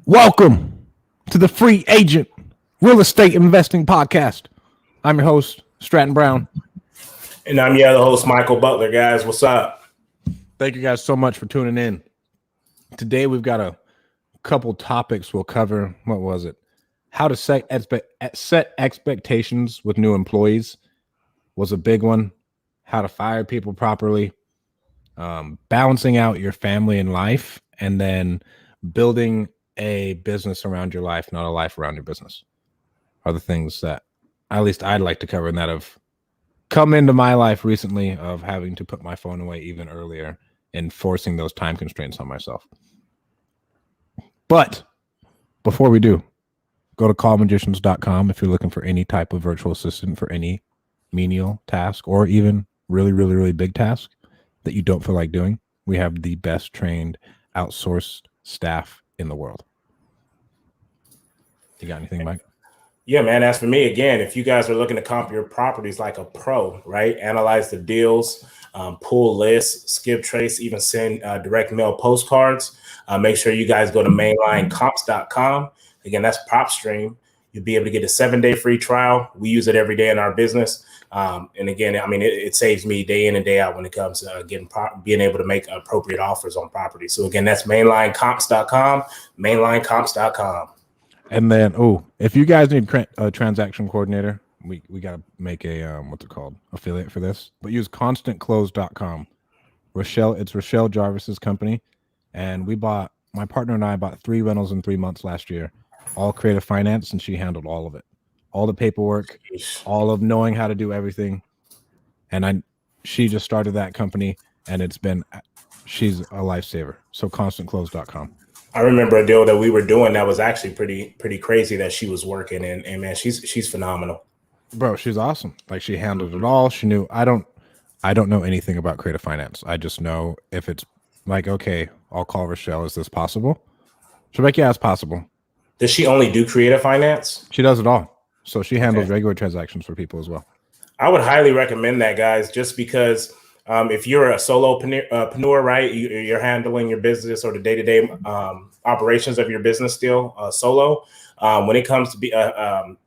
Welcome to the Free Agent Real Estate Investing Podcast. I'm your host, Stratton Brown. And I'm your other host, Michael Butler. Guys, what's up? Thank you guys so much for tuning in. Today, we've got a couple topics we'll cover. What was it? How to set expectations with new employees was a big one. How to fire people properly. Balancing out your family and life, and then building a business around your life, not a life around your business, are the things that at least I'd like to cover, and that have come into my life recently, of having to put my phone away even earlier and forcing those time constraints on myself. But before we do, go to callmagicians.com if you're looking for any type of virtual assistant for any menial task or even really big task that you don't feel like doing. We have the best trained outsourced staff in the world. You got anything, Mike? Yeah, man. As for me, again, if you guys are looking to comp your properties like a pro, right? Analyze the deals, pull lists, skip trace, even send direct mail postcards. Make sure you guys go to mainlinecomps.com. Again, that's PropStream. You'll be able to get a 7-day free trial. We use it every day in our business. And again, I mean, it saves me day in and day out when it comes to being able to make appropriate offers on property. So again, that's mainlinecomps.com, mainlinecomps.com. And then, if you guys need a transaction coordinator, we got to make a, affiliate for this, but use constantclose.com. It's Rochelle Jarvis's company. And my partner and I bought 3 rentals in 3 months last year, all creative finance, and she handled all of it. All the paperwork, all of knowing how to do everything. And she just started that company, and she's a lifesaver. So constantclose.com. I remember a deal that we were doing that was actually pretty crazy that she was working, and man, she's phenomenal. Bro, she's awesome. Like, she handled it all. She knew. I don't know anything about creative finance. I just know if it's like, okay, I'll call Rochelle. Is this possible? She'll be like, yeah, it's possible. Does she only do creative finance? She does it all. So she handles regular transactions for people as well. I would highly recommend that, guys, just because if you're a solopreneur, right, you're handling your business or the day-to-day operations of your business still solo. When it comes to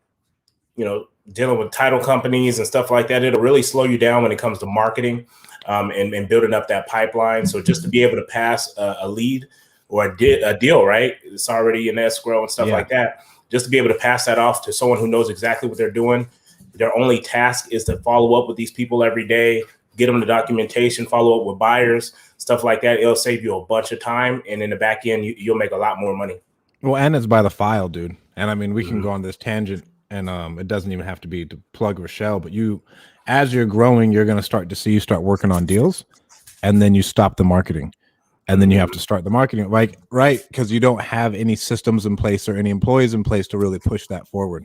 dealing with title companies and stuff like that, it'll really slow you down when it comes to marketing and building up that pipeline. So just to be able to pass a lead or a deal, right, it's already in escrow and stuff like that. Just to be able to pass that off to someone who knows exactly what they're doing. Their only task is to follow up with these people every day, get them the documentation, follow up with buyers, stuff like that. It'll save you a bunch of time. And in the back end, you'll make a lot more money. Well, and it's by the file, dude. And I mean, we can go on this tangent, and it doesn't even have to be to plug Rochelle, but as you're growing, you're going to start to working on deals, and then you stop the marketing. And then you have to start the marketing, right? Because you don't have any systems in place or any employees in place to really push that forward.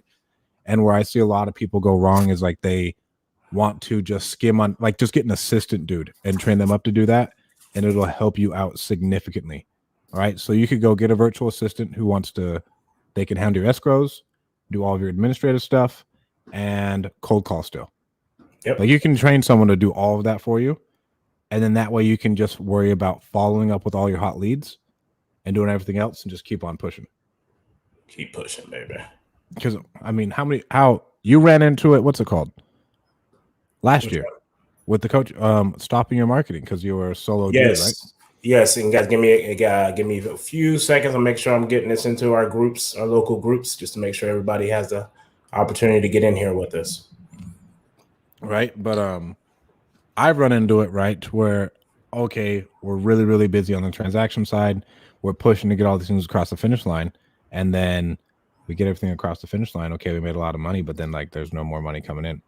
And where I see a lot of people go wrong is like they want to just skim on, like, just get an assistant dude and train them up to do that, and it'll help you out significantly. All right. So you could go get a virtual assistant who they can handle your escrows, do all of your administrative stuff, and cold call still. Yep. Like, you can train someone to do all of that for you. And then that way you can just worry about following up with all your hot leads and doing everything else and just keep on pushing. Keep pushing, baby. Because, I mean, how you ran into it, what's it called? Last year with the coach stopping your marketing because you were a solo dude, right? Yes. And guys, give me a few seconds. I'll make sure I'm getting this into our groups, our local groups, just to make sure everybody has the opportunity to get in here with us. Right. But I've run into it, right, where, okay, we're really busy on the transaction side. We're pushing to get all these things across the finish line. And then we get everything across the finish line. Okay, we made a lot of money, but then, like, there's no more money coming in.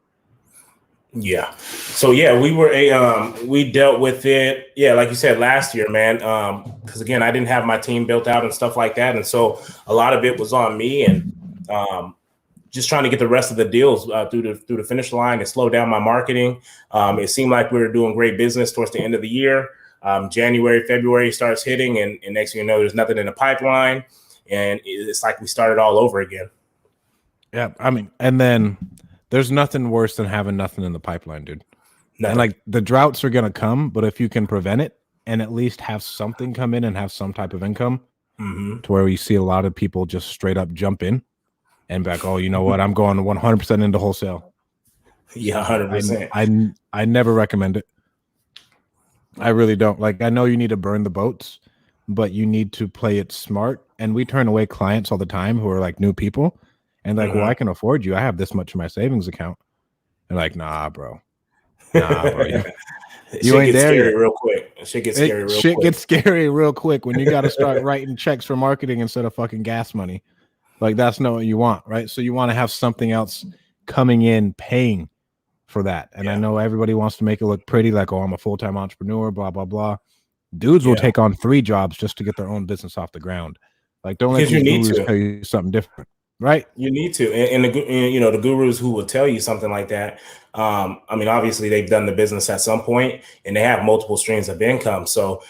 Yeah. So, we dealt with it. Yeah, like you said, last year, man, because, again, I didn't have my team built out and stuff like that. And so a lot of it was on me, and just trying to get the rest of the deals through the finish line and slow down my marketing. It seemed like we were doing great business towards the end of the year. January, February starts hitting, and next thing you know, there's nothing in the pipeline, and it's like we started all over again. Yeah, I mean, and then there's nothing worse than having nothing in the pipeline, dude. Nothing. And like, the droughts are gonna come, but if you can prevent it and at least have something come in and have some type of income, to where we see a lot of people just straight up jump in and be like, oh, you know what? I'm going 100% into wholesale. Yeah, 100%. I never recommend it. I really don't. Like, I know you need to burn the boats, but you need to play it smart. And we turn away clients all the time who are like new people and like, well, I can afford you. I have this much in my savings account. They're like, nah, bro. Nah, bro. You ain't there yet. Real quick. Shit gets scary real quick. Shit gets scary real quick when you got to start writing checks for marketing instead of fucking gas money. Like, that's not what you want, right? So you want to have something else coming in, paying for that. And I know everybody wants to make it look pretty, like, oh, I'm a full-time entrepreneur, blah, blah, blah. Dudes will take on 3 jobs just to get their own business off the ground. Like, don't let these gurus tell you something different, right? You need to. And the gurus who will tell you something like that, I mean, obviously they've done the business at some point and they have multiple streams of income. So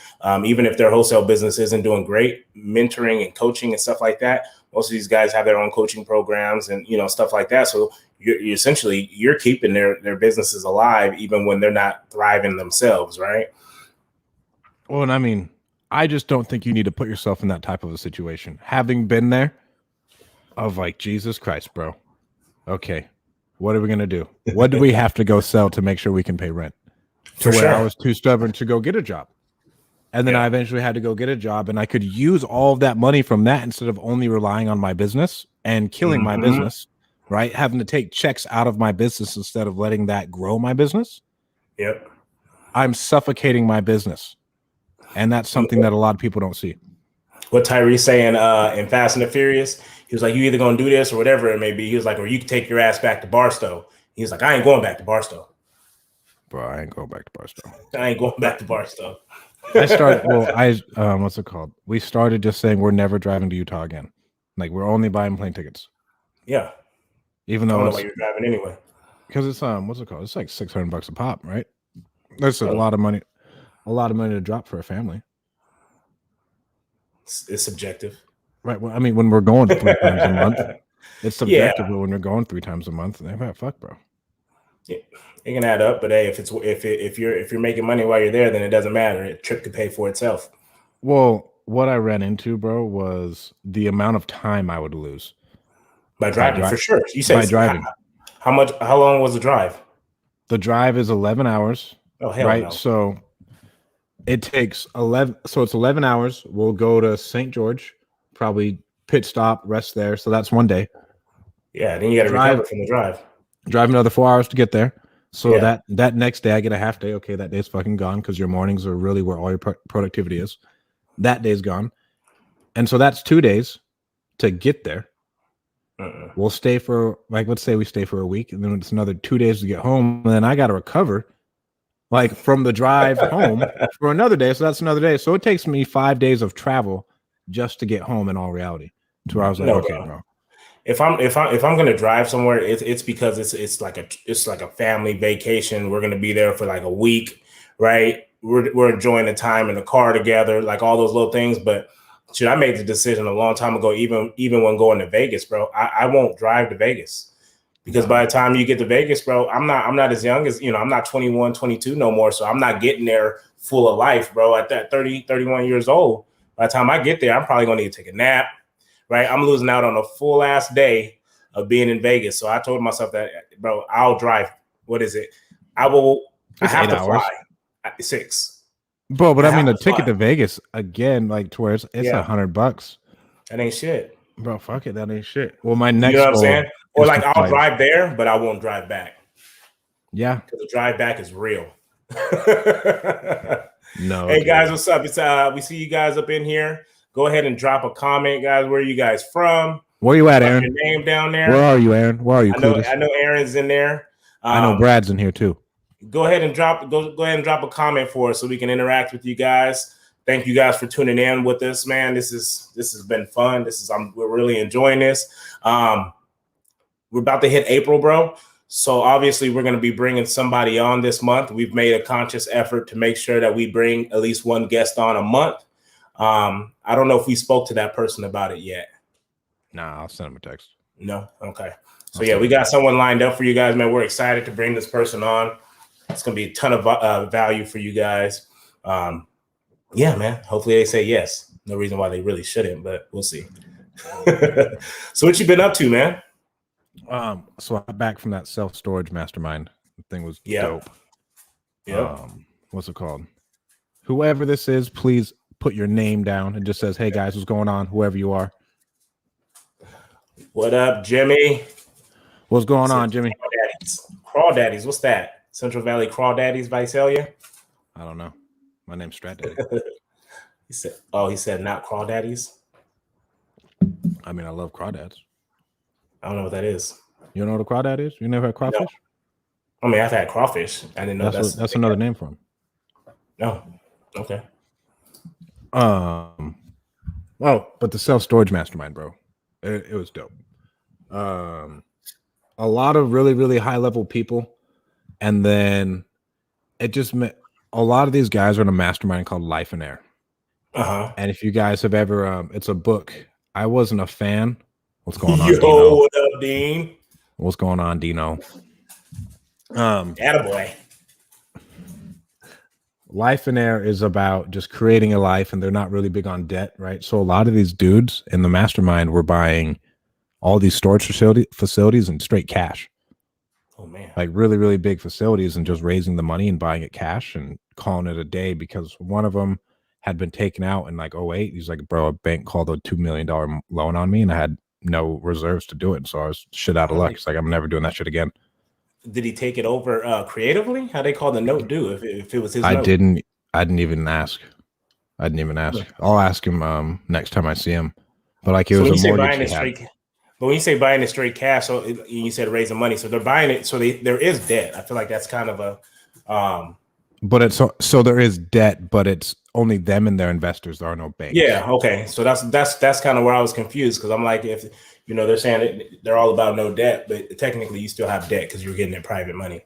even if their wholesale business isn't doing great, mentoring and coaching and stuff like that, most of these guys have their own coaching programs and, stuff like that. So you're essentially keeping their businesses alive even when they're not thriving themselves, right? Well, and I mean, I just don't think you need to put yourself in that type of a situation. Having been there, of like, Jesus Christ, bro. Okay, what are we gonna do? What do we have to go sell to make sure we can pay rent? To where I was too stubborn to go get a job. And then I eventually had to go get a job, and I could use all of that money from that instead of only relying on my business and killing my business, right? Having to take checks out of my business instead of letting that grow my business. Yep. I'm suffocating my business. And that's something that a lot of people don't see. What Tyrese saying in Fast and the Furious, he was like, you either gonna do this or whatever it may be. He was like, or you can take your ass back to Barstow. He was like, I ain't going back to Barstow. Bro, I ain't going back to Barstow. I ain't going back to Barstow. What's it called? We started just saying we're never driving to Utah again. Like, we're only buying plane tickets. Yeah. Even though I don't know why you're driving anyway. Because it's what's it called? It's like $600 a pop, right? That's a lot of money. A lot of money to drop for a family. It's subjective. Right. Well, I mean, when we're going 3 times a month, it's subjective, but when you're going 3 times a month, fuck, bro. Yeah, it can add up, but hey, if you're making money while you're there, then it doesn't matter. A trip could pay for itself. Well, what I ran into, bro, was the amount of time I would lose by driving. For sure. You said by driving. How long was the drive? The drive is 11 hours. Oh, hell right? No. So it takes 11. So it's 11 hours. We'll go to St. George, probably pit stop, rest there. So that's one day. Yeah. Then you got to recover from the drive. Drive another 4 hours to get there. So that next day I get a half day. Okay, that day's fucking gone because your mornings are really where all your productivity is. That day's gone. And so that's 2 days to get there. We'll stay for, like, let's say we stay for a week, and then it's another 2 days to get home. And then I got to recover, like, from the drive home for another day. So that's another day. So it takes me 5 days of travel just to get home in all reality. To where I was like, okay, bro. If I'm gonna drive somewhere, it's because it's like a family vacation. We're gonna be there for like a week, right? We're enjoying the time in the car together, like all those little things. But I made the decision a long time ago, even when going to Vegas, bro. I won't drive to Vegas because by the time you get to Vegas, bro, I'm not as young as, I'm not 21, 22 no more. So I'm not getting there full of life, bro. At that 30, 31 years old, by the time I get there, I'm probably gonna need to take a nap. Right, I'm losing out on a full ass day of being in Vegas. So I told myself that, bro, I'll drive. What is it? I have to fly 6. Bro, but I mean, the ticket to Vegas again, like, to where it's $100. That ain't shit, bro. Fuck it, that ain't shit. Well, my next, you know what I'm saying? Or like, I'll drive there, but I won't drive back. Yeah, because the drive back is real. No. Hey guys, what's up? It's we see you guys up in here. Go ahead and drop a comment, guys. Where are you guys from? Where you at, Aaron? Your name down there. Where are you, Aaron? Where are you? I know Aaron's in there. I know Brad's in here too. Go ahead and drop a comment for us so we can interact with you guys. Thank you guys for tuning in with us, man. This has been fun. We're really enjoying this. We're about to hit April, bro. So obviously we're going to be bringing somebody on this month. We've made a conscious effort to make sure that we bring at least one guest on a month. I don't know if we spoke to that person about it yet. Nah, I'll send him a text. No? Okay. So yeah, we got someone lined up for you guys, man. We're excited to bring this person on. It's going to be a ton of value for you guys. Yeah, man. Hopefully they say yes. No reason why they really shouldn't, but we'll see. So what you been up to, man? So I'm back from that self-storage mastermind. The thing was Yep. dope. Yep. What's it called? Whoever this is, please put your name down. It just says, "Hey guys, what's going on?" Whoever you are. What up, Jimmy? What's going on, Jimmy? Crawdaddies. What's that? Central Valley Crawdaddies, Visalia? I don't know. My name's Strat Daddy. He said not Crawdaddies. I mean, I love crawdads. I don't know what that is. You don't know what a crawdad is? You never had crawfish? No. I mean, I've had crawfish. I didn't know that's another name for them. No. Okay. Well, but the self-storage mastermind, bro, it was dope. A lot of really, really high-level people, and then it just meant a lot of these guys are in a mastermind called Life and Air. And if you guys have ever, it's a book. I wasn't a fan. What's going on, Dino? What up, Dean? What's going on, Dino? Attaboy. Life and Air is about just creating a life, and they're not really big on debt, right? So a lot of these dudes in the mastermind were buying all these storage facilities in straight cash. Oh man. Like really, really big facilities, and just raising the money and buying it cash and calling it a day, because one of them had been taken out in like 2008. He's like, bro, a bank called a $2 million loan on me and I had no reserves to do it. So I was shit out of luck. It's like, I'm never doing that shit again. Did he take it over creatively? How they call the note due if it was his I note? I didn't even ask. I'll ask him next time I see him. But like it was a mortgage. But when you say buying it straight cash, so you said raising money, so they're buying it. So there is debt. I feel like that's kind of a. But it's so there is debt, but it's only them and their investors. There are no banks. Yeah. Okay. So that's kind of where I was confused, because I'm like, if they're saying they're all about no debt, but technically you still have debt because you're getting their private money.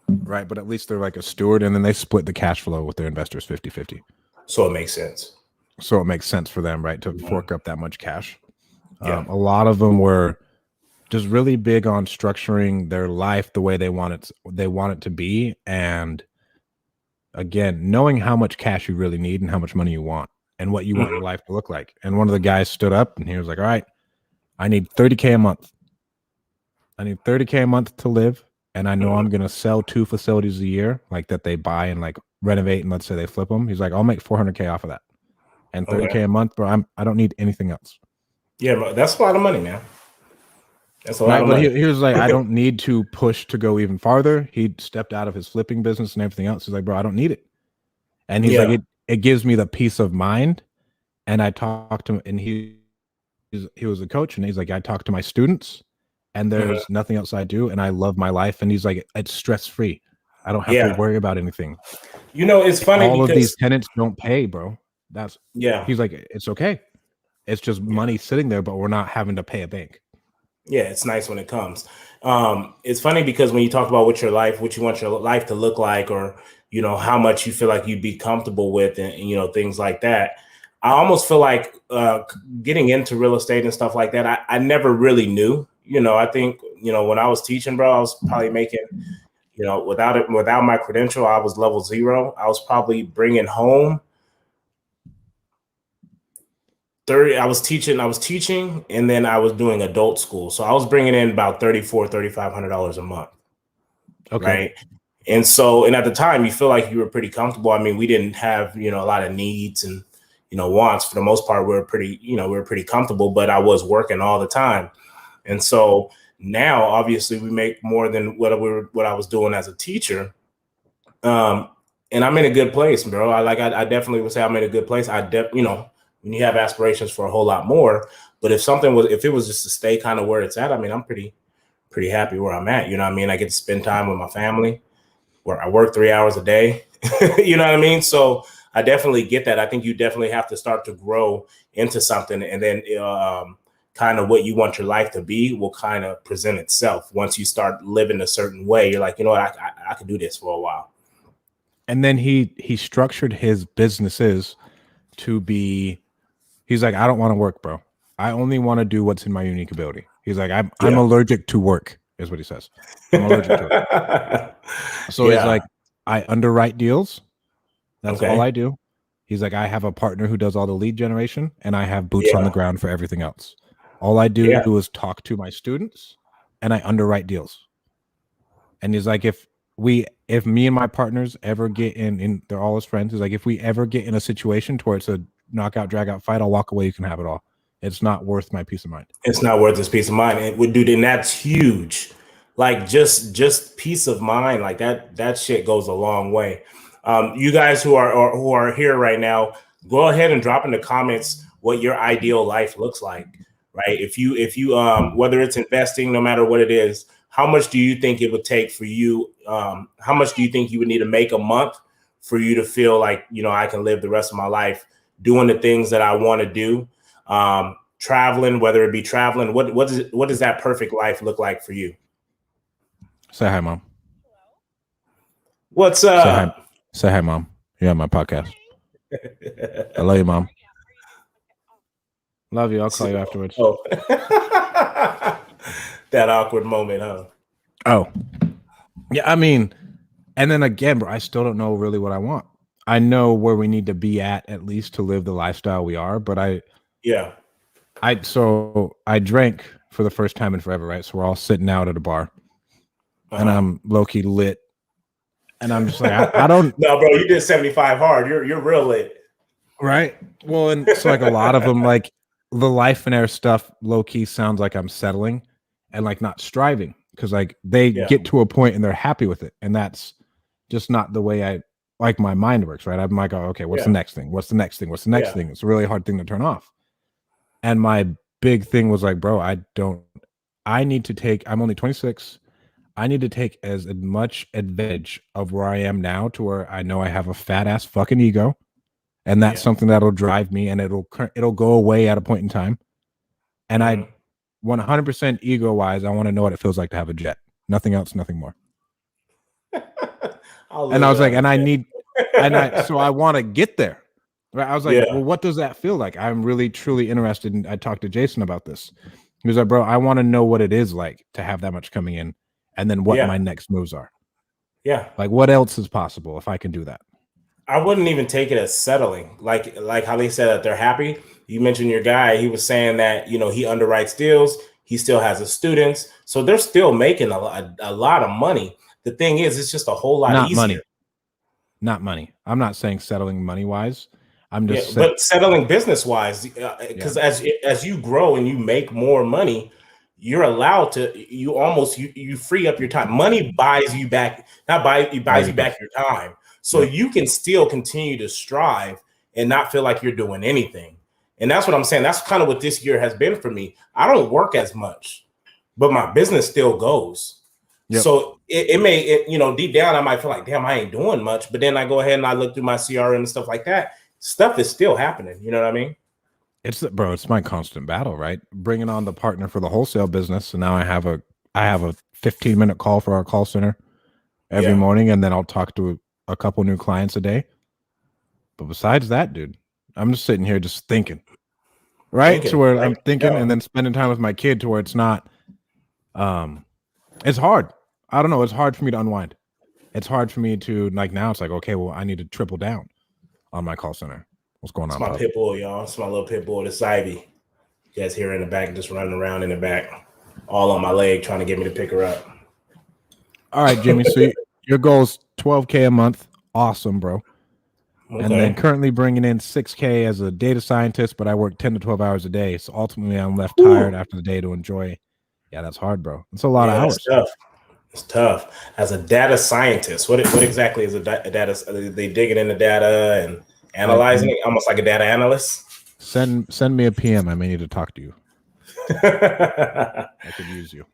Right, but at least they're like a steward, and then they split the cash flow with their investors 50-50. So it makes sense. So it makes sense for them, right, to fork up that much cash. Yeah. A lot of them were just really big on structuring their life the way they want it to be, and again, knowing how much cash you really need and how much money you want and what you want your life to look like. And one of the guys stood up and he was like, all right, I need $30K a month. I need $30K a month to live. And I know I'm going to sell 2 facilities a year, like that they buy and like renovate. And let's say they flip them. He's like, I'll make $400K off of that. And $30K a month, bro, I don't need anything else. Yeah, that's a lot of money, man. That's a lot of money. But he was like, I don't need to push to go even farther. He stepped out of his flipping business and everything else. He's like, bro, I don't need it. And he's like, it gives me the peace of mind. And I talked to him, and he was a coach, and he's like, I talk to my students, and there's nothing else I do, and I love my life. And he's like, it's stress-free. I don't have to worry about anything. It's funny all of these tenants don't pay, bro. He's like, it's okay. It's just money sitting there, but we're not having to pay a bank. Yeah, it's nice when it comes. It's funny because when you talk about what you want your life to look like, or how much you feel like you'd be comfortable with, and things like that. I almost feel like getting into real estate and stuff like that, I never really knew. I think when I was teaching, bro, I was probably making, without my credential, I was level 0. I was probably bringing home 30. I was teaching, and then I was doing adult school, so I was bringing in about $3,500 a month. Okay. Right. And at the time, you feel like you were pretty comfortable. I mean, we didn't have, a lot of needs and, wants. For the most part, we were pretty comfortable, but I was working all the time. And so now, obviously, we make more than what I was doing as a teacher. And I'm in a good place, bro. I definitely would say I'm in a good place. When you have aspirations for a whole lot more, but if it was just to stay kind of where it's at, I mean, I'm pretty happy where I'm at. You know what I mean? I get to spend time with my family, where I work 3 hours a day. You know what I mean? So I definitely get that. I think you definitely have to start to grow into something, and then kind of what you want your life to be will kind of present itself. Once you start living a certain way, you're like, you know what, I could do this for a while. And then he structured his businesses to be, he's like, I don't want to work, bro. I only want to do what's in my unique ability. He's like, I'm allergic to work, is what he says. I'm allergic to it. So he's like, I underwrite deals. That's all I do. He's like, I have a partner who does all the lead generation, and I have boots on the Yeah. ground for everything else. All I do Yeah. is talk to my students, and I underwrite deals. And he's like, if me and my partners ever get in, they're all his friends. He's like, if we ever get in a situation to where it's a knockout, drag out fight, I'll walk away. You can have it all. It's not worth my peace of mind. It's not worth his peace of mind. It would, dude, and that's huge. Like just peace of mind, like that shit goes a long way. You guys who are here right now, go ahead and drop in the comments what your ideal life looks like, right? If you whether it's investing, no matter what it is, how much do you think it would take for you? How much do you think you would need to make a month for you to feel like, you know, I can live the rest of my life doing the things that I want to do? Traveling, whether it be traveling, what does that perfect life look like for you? Say hi, Mom. What's up? Say hi, Mom. You're on my podcast. I love you, Mom. Love you. I'll call you afterwards. Oh. That awkward moment, huh? Oh. Yeah, I mean, and then again, bro, I still don't know really what I want. I know where we need to be at least to live the lifestyle we are, but I drank for the first time in forever, right? So we're all sitting out at a bar, and I'm low-key lit, and I'm just like, I don't. No, bro, you did 75 hard. You're real lit, right? Well, and so like a lot of them, like the life and air stuff, low-key sounds like I'm settling and like not striving, because like they get to a point and they're happy with it, and that's just not the way I like my mind works, right? I'm like, oh, okay, what's the next thing? What's the next thing? What's the next thing? It's a really hard thing to turn off. And my big thing was like, bro, I need to take, I'm only 26. I need to take as much advantage of where I am now to where I know I have a fat ass fucking ego. And that's something that'll drive me, and it'll go away at a point in time. And I 100% ego wise, I want to know what it feels like to have a jet. Nothing else, nothing more. And I was like, so I want to get there. Right? I was like, well, what does that feel like? I'm really, truly interested. And I talked to Jason about this. He was like, bro, I want to know what it is like to have that much coming in, and then what my next moves are. Yeah. Like, what else is possible if I can do that? I wouldn't even take it as settling. Like how they said that they're happy. You mentioned your guy. He was saying that, you know, he underwrites deals. He still has his students. So they're still making a lot of money. The thing is, it's just a whole lot easier. Not money. I'm not saying settling money wise. I'm just but settling business wise, because as you grow and you make more money, you're allowed to, you free up your time. Money buys you back, buys you back your time. So you can still continue to strive and not feel like you're doing anything. And that's what I'm saying. That's kind of what this year has been for me. I don't work as much, but my business still goes. Yep. So it may, you know, deep down, I might feel like, damn, I ain't doing much. But then I go ahead and I look through my CRM and stuff like that. Stuff is still happening. You know what I mean? It's my constant battle, right? Bringing on the partner for the wholesale business. And now I have a 15-minute call for our call center every morning. And then I'll talk to a couple new clients a day. But besides that, dude, I'm just sitting here just thinking, right? To where I'm thinking and then spending time with my kid to where it's not, it's hard. I don't know. It's hard for me to unwind. It's hard for me to, like, now it's like, okay, well, I need to triple down on my call center. What's going on? It's my pit bull, y'all. It's my little pit bull, the Ivy. You guys hear her in the back, just running around in the back, all on my leg, trying to get me to pick her up. All right, Jimmy. So your goal is $12K a month. Awesome, bro. Okay. And then currently bringing in $6K as a data scientist, but I work 10 to 12 hours a day. So ultimately, I'm left tired after the day to enjoy. Yeah, that's hard, bro. It's a lot of hours. It's tough. As a data scientist, what exactly is a data? Are they digging in the data and analyzing it, almost like a data analyst? Send me a PM. I may need to talk to you. I could use you.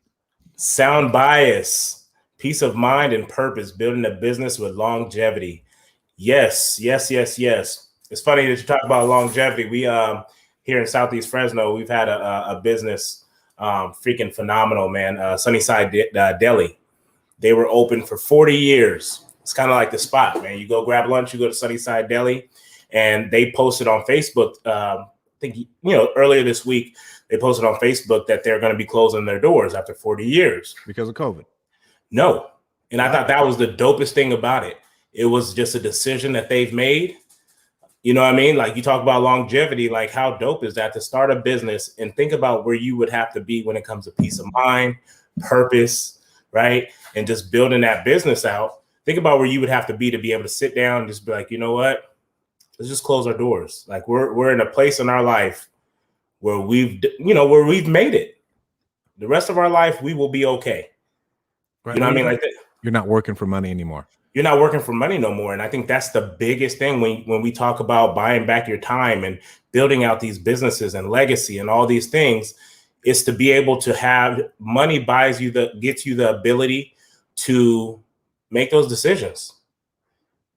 Sound bias, peace of mind and purpose, building a business with longevity. Yes. It's funny that you talk about longevity. We here in Southeast Fresno, we've had a business freaking phenomenal, man. Sunnyside Deli. They were open for 40 years. It's kind of like the spot, man. You go grab lunch, you go to Sunnyside Deli, and they posted on Facebook. I think earlier this week they posted on Facebook that they're going to be closing their doors after 40 years because of COVID. No, and I thought that was the dopest thing about it. It was just a decision that they've made. You know what I mean? Like you talk about longevity, like how dope is that to start a business and think about where you would have to be when it comes to peace of mind, purpose, right? And just building that business out. Think about where you would have to be able to sit down and just be like, you know what? Let's just close our doors. Like we're in a place in our life where we've made it. The rest of our life, we will be okay. Right. You know what I mean? Like that. You're not working for money anymore. You're not working for money no more. And I think that's the biggest thing when we talk about buying back your time and building out these businesses and legacy and all these things, is to be able to have money gets you the ability to make those decisions,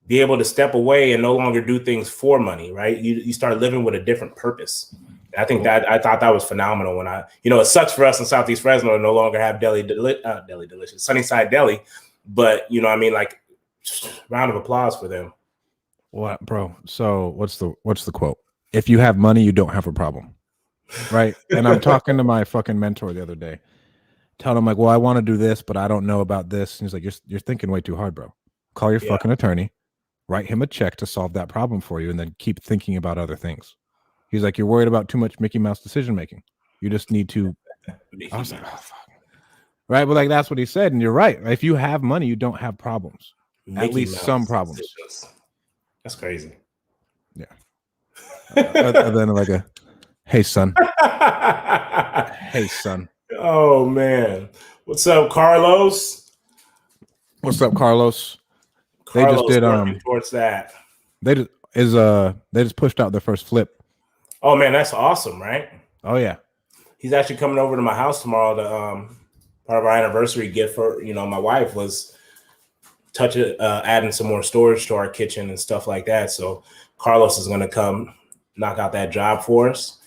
be able to step away and no longer do things for money, right? You start living with a different purpose. I think that I thought that was phenomenal when it sucks for us in Southeast Fresno to no longer have Deli Delicious, Sunnyside Deli, but you know what I mean, like round of applause for them. What, bro? So what's the quote? If you have money, you don't have a problem, right? And I'm talking to my fucking mentor the other day, telling him like, well, I want to do this, but I don't know about this. And he's like, you're thinking way too hard, bro. Call your fucking attorney, write him a check to solve that problem for you, and then keep thinking about other things. He's like, you're worried about too much Mickey Mouse decision making. You just need to. I was like, oh, fuck. Right, but like that's what he said, and you're right. If you have money, you don't have problems. At least Mouse some problems. Decisions. That's crazy. Yeah. Other than like a, hey son. Hey son. Oh man, what's up, Carlos? What's up, Carlos? They just did towards that. They just pushed out their first flip. Oh man, that's awesome, right? Oh yeah. He's actually coming over to my house tomorrow to part of our anniversary gift for my wife was adding some more storage to our kitchen and stuff like that. So Carlos is going to come knock out that job for us.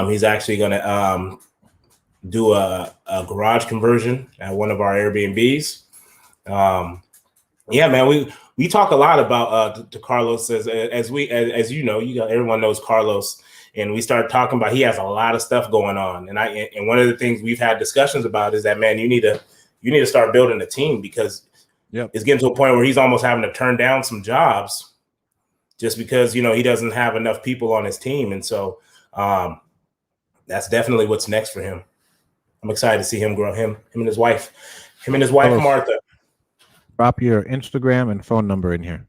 He's actually going to do a garage conversion at one of our Airbnbs. Yeah, man, we talk a lot about to Carlos as everyone knows Carlos, and we start talking about he has a lot of stuff going on, and one of the things we've had discussions about is that, man, you need to start building a team, because it's getting to a point where he's almost having to turn down some jobs just because he doesn't have enough people on his team, and so that's definitely what's next for him. I'm excited to see him grow. Him and his wife Martha. Drop your Instagram and phone number in here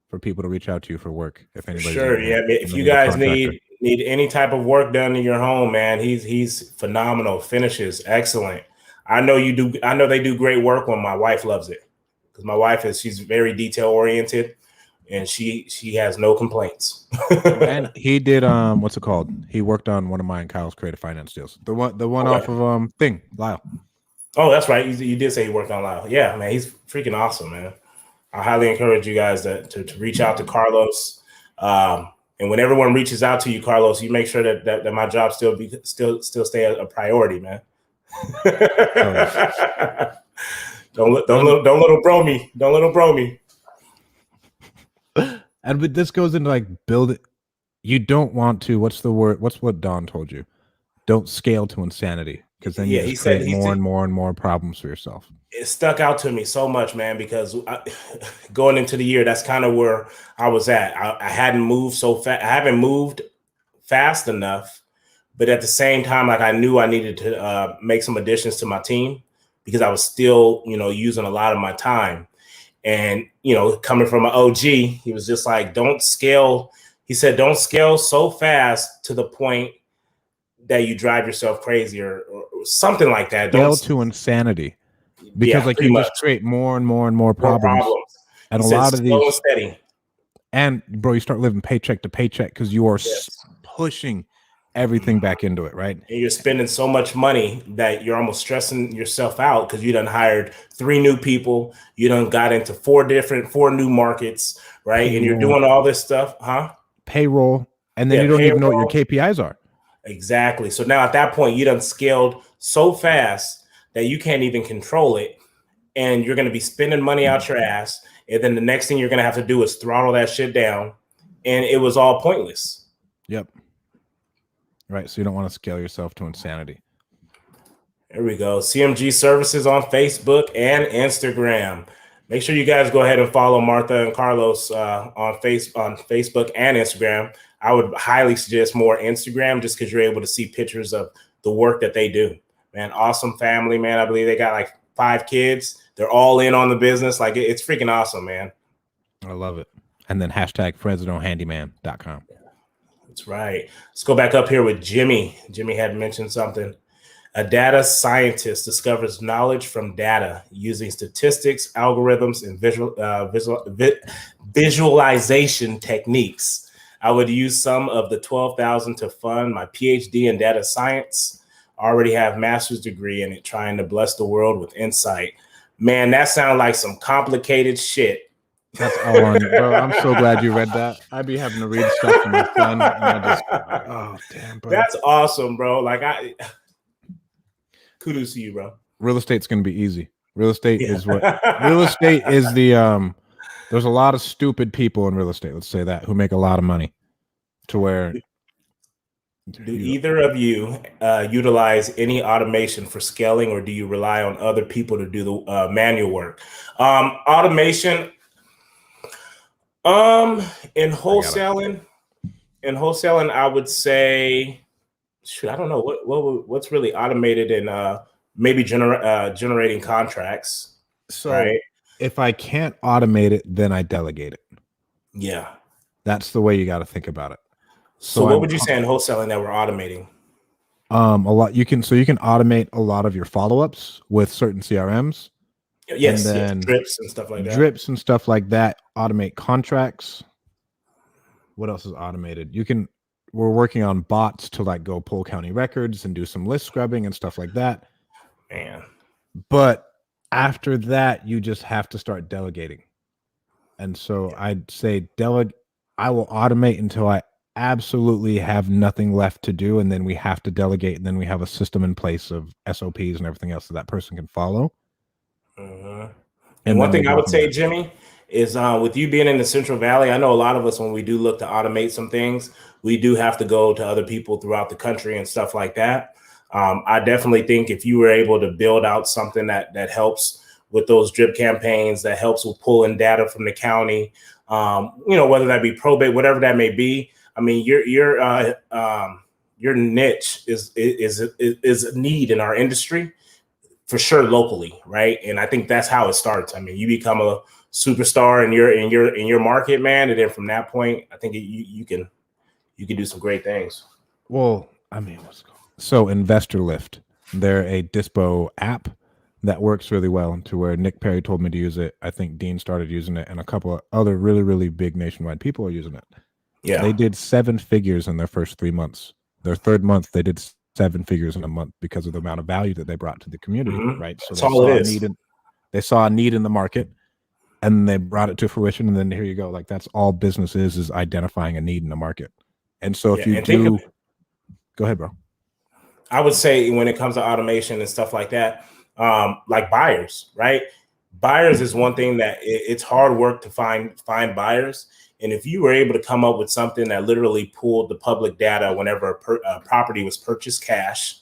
for people to reach out to you for work. If anybody, sure, yeah. If you guys need any type of work done in your home, man, he's phenomenal. Finishes excellent. I know you do. I know they do great work when my wife loves it, because my wife she's very detail oriented, and she has no complaints. And he did what's it called? He worked on one of mine, Kyle's creative finance deals. The one off of Lyle. Oh, that's right. You did say you worked on Lyle. Yeah, man, he's freaking awesome, man. I highly encourage you guys to reach out to Carlos. And when everyone reaches out to you, Carlos, you make sure that my job still stay a priority, man. Don't little bro me. Don't little bro me. And but this goes into like build it. You don't want to. What's the word? What's what Don told you? Don't scale to insanity, because then you just create more and more problems for yourself. It stuck out to me so much, man, because going into the year, that's kind of where I was at. I hadn't moved so fast. I haven't moved fast enough, but at the same time, like I knew I needed to make some additions to my team, because I was still, using a lot of my time. And, coming from an OG, he was just like, don't scale. He said, don't scale so fast to the point that you drive yourself crazy or something like that. Scale to insanity, because you just create more and more problems. And a lot of these, steady. And bro, you start living paycheck to paycheck because you are pushing everything back into it, right? And you're spending so much money that you're almost stressing yourself out, because you done hired 3 new people. You done got into 4 new markets, right? Payroll. And you're doing all this stuff, Payroll. And then you don't even know what your KPIs are. Exactly. So now at that point, you done scaled so fast that you can't even control it. And you're going to be spending money out your ass. And then the next thing you're going to have to do is throttle that shit down. And it was all pointless. Yep. Right. So you don't want to scale yourself to insanity. There we go. CMG Services on Facebook and Instagram. Make sure you guys go ahead and follow Martha and Carlos on Facebook and Instagram. I would highly suggest more Instagram just because you're able to see pictures of the work that they do. Man, awesome family, man. I believe they got like 5 kids. They're all in on the business. Like it's freaking awesome, man. I love it. And then #FresnoHandyman.com. That's right. Let's go back up here with Jimmy. Jimmy had mentioned something. A data scientist discovers knowledge from data using statistics, algorithms, and visualization techniques. I would use some of the 12,000 to fund my PhD in data science. I already have master's degree in it, trying to bless the world with insight. Man, that sounds like some complicated shit. That's all on you, bro. I'm so glad you read that. I'd be having to read stuff for my son. And I just, oh, damn, bro. That's awesome, bro. Like, kudos to you, bro. Real estate's going to be easy. Real estate is what, real estate is the, there's a lot of stupid people in real estate, let's say that, who make a lot of money to where. Do either of you utilize any automation for scaling, or do you rely on other people to do the manual work? Automation, in wholesaling, I would say, shoot, I don't know what's really automated in maybe generating contracts. So right? If I can't automate it, then I delegate it. Yeah, that's the way you got to think about it. So what would you say in wholesaling that we're automating? A lot. You can automate a lot of your follow-ups with certain CRMs. Yes, and then drips and stuff like that. Drips and stuff like that. Automate contracts. What else is automated? We're working on bots to like go pull county records and do some list scrubbing and stuff like that. Man. But after that, you just have to start delegating. And so I'd say I will automate until I absolutely have nothing left to do, and then we have to delegate, and then we have a system in place of SOPs and everything else that person can follow. And one thing I would say, Jimmy, is with you being in the Central Valley, I know a lot of us, when we do look to automate some things, we do have to go to other people throughout the country and stuff like that. I definitely think if you were able to build out something that helps with those drip campaigns, that helps with pulling data from the county, whether that be probate, whatever that may be. I mean, your niche is a need in our industry for sure locally, right? And I think that's how it starts. I mean, you become a superstar in your market, man, and then from that point, I think you can do some great things. Well, I mean, so Investor Lift, they're a dispo app that works really well, to where Nick Perry told me to use it. I think Dean started using it, and a couple of other really, really big nationwide people are using it. Yeah, they did 7 figures in their first 3 months. Their third month, they did 7 figures in a month because of the amount of value that they brought to the community, right? So they saw a need in the market, and they brought it to fruition. And then here you go. Like, that's all business is identifying a need in the market. And so if you do, go ahead, bro. I would say when it comes to automation and stuff like that, like buyers, right? Buyers is one thing that it's hard work to find buyers. And if you were able to come up with something that literally pulled the public data whenever a property was purchased cash,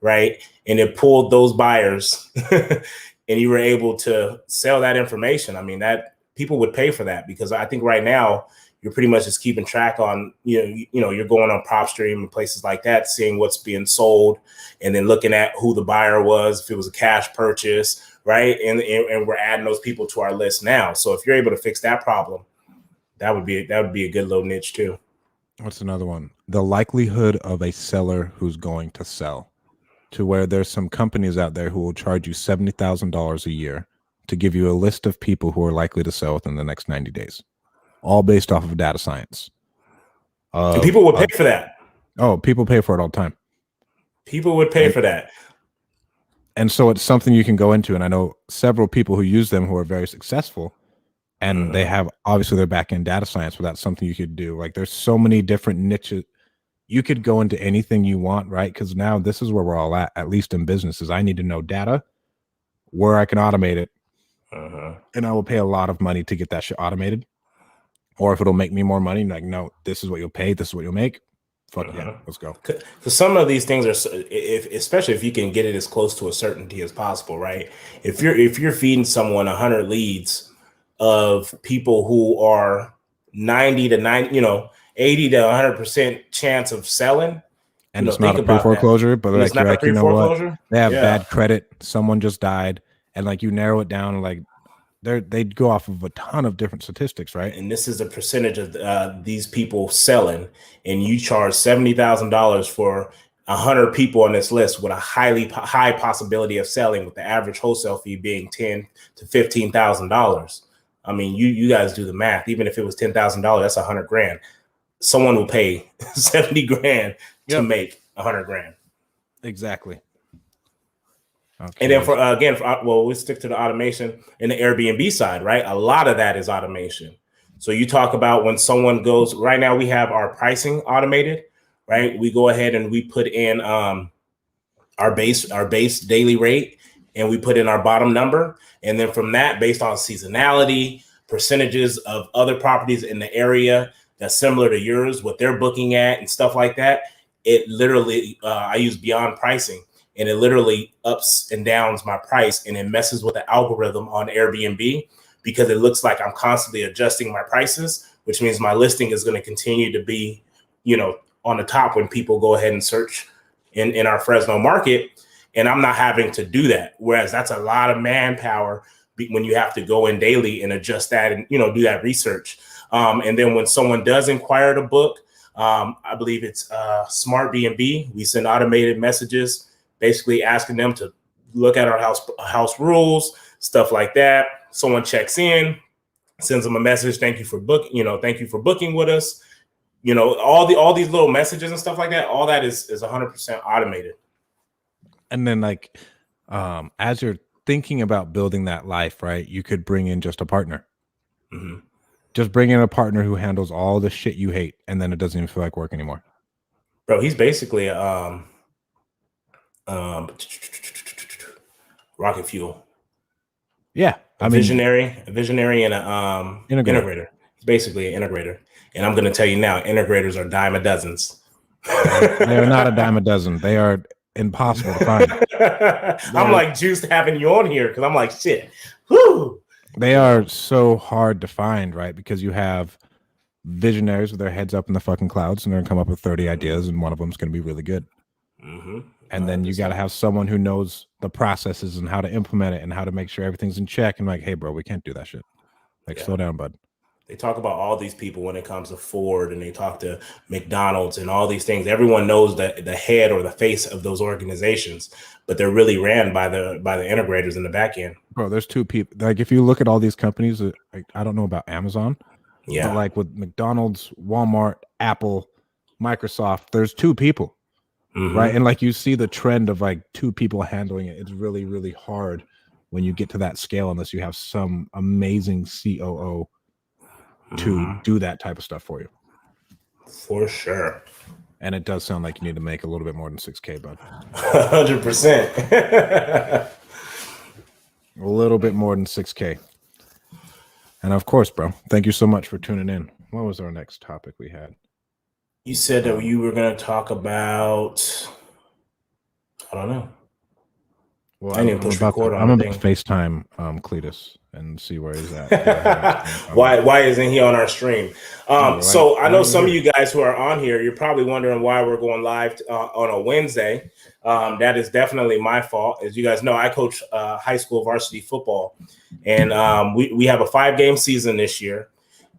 right? And it pulled those buyers and you were able to sell that information. I mean, that people would pay for that, because I think right now you're pretty much just keeping track on, you're going on PropStream and places like that, seeing what's being sold, and then looking at who the buyer was, if it was a cash purchase, right? And we're adding those people to our list now. So if you're able to fix that problem, that would be a good little niche too. What's another one? The likelihood of a seller who's going to sell, to where there's some companies out there who will charge you $70,000 a year to give you a list of people who are likely to sell within the next 90 days, all based off of data science. And people would pay for that. Oh, people pay for it all the time. People would pay for that. And so it's something you can go into. And I know several people who use them who are very successful. And they have, obviously, their back end data science, but that's something you could do. Like, there's so many different niches. You could go into anything you want, right? Because now this is where we're all at least in businesses. I need to know data, where I can automate it. And I will pay a lot of money to get that shit automated. Or if it'll make me more money, like, no, this is what you'll pay, this is what you'll make. Fuck yeah, let's go. Because some of these things are, especially if you can get it as close to a certainty as possible, right? If you're feeding someone 100 leads of people who are 90 to 90, 80 to 100% chance of selling. And it's not a pre-foreclosure, but like you're like, you know what? They have bad credit. Someone just died, and like you narrow it down, and like they'd go off of a ton of different statistics, right? And this is a percentage of these people selling, and you charge $70,000 for 100 people on this list with a high possibility of selling, with the average wholesale fee being $10,000 to $15,000. I mean, you guys do the math. Even if it was $10,000, that's $100,000. Someone will pay $70,000 to make $100,000. Exactly. Okay. And then we stick to the automation in the Airbnb side, right? A lot of that is automation. So you talk about when someone goes, right now we have our pricing automated, right? We go ahead and we put in our base daily rate, and we put in our bottom number. And then from that, based on seasonality, percentages of other properties in the area that's similar to yours, what they're booking at and stuff like that, it literally, I use beyond pricing, and it literally ups and downs my price, and it messes with the algorithm on Airbnb, because it looks like I'm constantly adjusting my prices, which means my listing is going to continue to be, on the top when people go ahead and search in our Fresno market. And I'm not having to do that. Whereas that's a lot of manpower when you have to go in daily and adjust that and, do that research. And then when someone does inquire to book, I believe it's Smart B&B, we send automated messages basically asking them to look at our house rules, stuff like that. Someone checks in, sends them a message, thank you for booking with us. All these little messages and stuff like that, all that is 100% automated. And then like, as you're thinking about building that life, right, you could bring in just a partner. Mm-hmm. Just bring in a partner who handles all the shit you hate, and then it doesn't even feel like work anymore. Bro, he's basically rocket fuel. Yeah. A visionary and an integrator. He's basically an integrator. And I'm going to tell you now, integrators are dime a dozens. They are not a dime a dozen. They are impossible to find. I'm like juiced having you on here because I'm like, shit. Whoo! They are so hard to find, right? Because you have visionaries with their heads up in the fucking clouds, and they're going to come up with 30 ideas, and one of them is going to be really good. Mm-hmm. And then you got to have someone who knows the processes and how to implement it and how to make sure everything's in check. And like, hey, bro, we can't do that shit. Like, slow down, bud. They talk about all these people when it comes to Ford, and they talk to McDonald's and all these things. Everyone knows the head or the face of those organizations, but they're really ran by the integrators in the back end. Bro, there's two people. Like, if you look at all these companies, like, I don't know about Amazon, but like with McDonald's, Walmart, Apple, Microsoft, there's two people. Mm-hmm. Right. And like you see the trend of like two people handling it. It's really, really hard when you get to that scale unless you have some amazing COO to do that type of stuff for you. For sure. And it does sound like you need to make a little bit more than 6K, bud. 100%. A little bit more than 6K. And of course, bro, thank you so much for tuning in. What was our next topic we had? You said that you were going to talk about, I don't know. Well, I'm about to FaceTime Cletus and see where he's at. Why isn't he on our stream? So I know some of you guys who are on here, you're probably wondering why we're going live on a Wednesday. That is definitely my fault. As you guys know, I coach high school varsity football, and we have a 5-game season this year,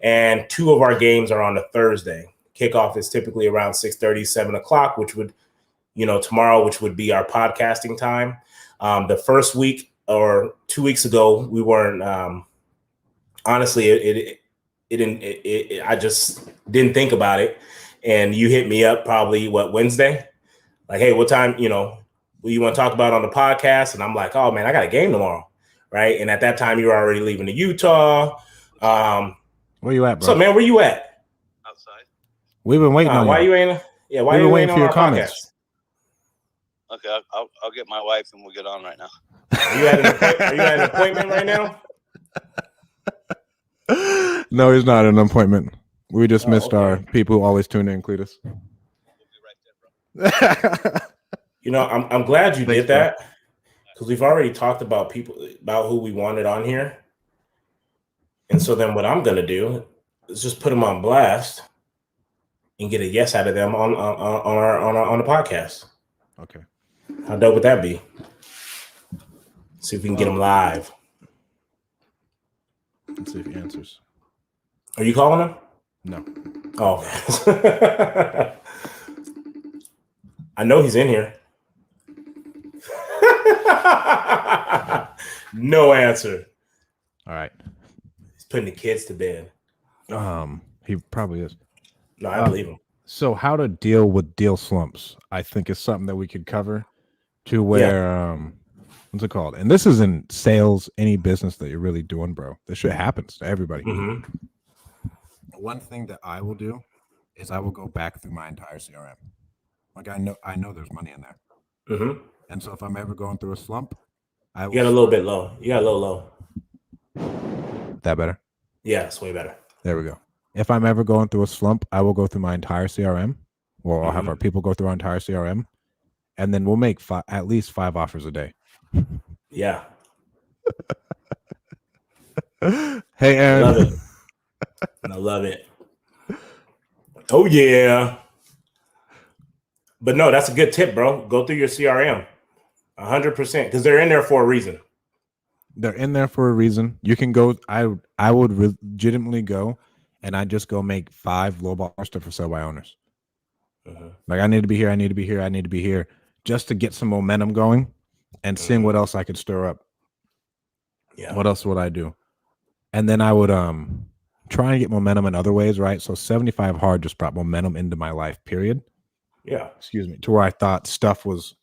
and 2 of our games are on a Thursday. Kickoff is typically around 6:30, 7 o'clock, which would, tomorrow, which would be our podcasting time. The first week or 2 weeks ago, we weren't, honestly, I just didn't think about it. And you hit me up probably Wednesday? Like, hey, what time, what you want to talk about on the podcast? And I'm like, oh man, I got a game tomorrow. Right. And at that time you were already leaving to Utah. Where you at, bro? So man, where you at? We've been waiting on why you. You ain't? Yeah, why you waiting for your comments? Podcast? Okay, I'll get my wife and we'll get on right now. Are you at an appointment right now? No, he's not at an appointment. We just missed our people who always tune in, Cletus. We'll be right there, bro. I'm glad you did that, because we've already talked about who we wanted on here. And so then what I'm gonna do is just put them on blast and get a yes out of them on the podcast. Okay. How dope would that be? See if we can get them live. Let's see if he answers. Are you calling him? No. Oh, okay. I know he's in here. No answer. All right. He's putting the kids to bed. He probably is. No, I believe him. So how to deal with deal slumps, I think is something that we could cover to where what's it called? And this is in sales, any business that you're really doing, bro. This shit happens to everybody. Mm-hmm. One thing that I will do is I will go back through my entire CRM. Like I know there's money in there. Mm-hmm. And so if I'm ever going through a slump, I will You got a little bit low. You got a little low. That better? Yeah, it's way better. There we go. If I'm ever going through a slump, I will go through my entire CRM, or I'll have our people go through our entire CRM, and then we'll make at least 5 offers a day. Yeah. Hey, Aaron. I love it. I love it. Oh, yeah. But no, that's a good tip, bro. Go through your CRM 100% because they're in there for a reason. They're in there for a reason. You can go. I would legitimately go, and I just go make 5 lowball stuff for sale by owners. Like I need to be here. I need to be here. I need to be here, just to get some momentum going, and seeing what else I could stir up. Yeah. What else would I do? And then I would try and get momentum in other ways, right? So 75 hard just brought momentum into my life. Period. Yeah. Excuse me. To where I thought stuff was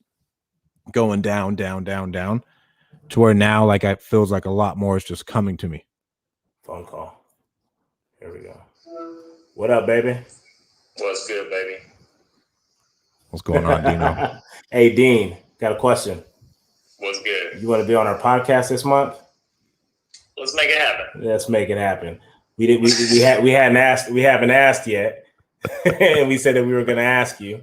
going down, down, down, down. To where now, like, it feels like a lot more is just coming to me. Phone call. Here we go. What up, baby? What's good, baby? What's going on, Dino? Hey, Dean, got a question. What's good? You want to be on our podcast this month? Let's make it happen. Let's make it happen. We haven't asked yet, and we said that we were going to ask you.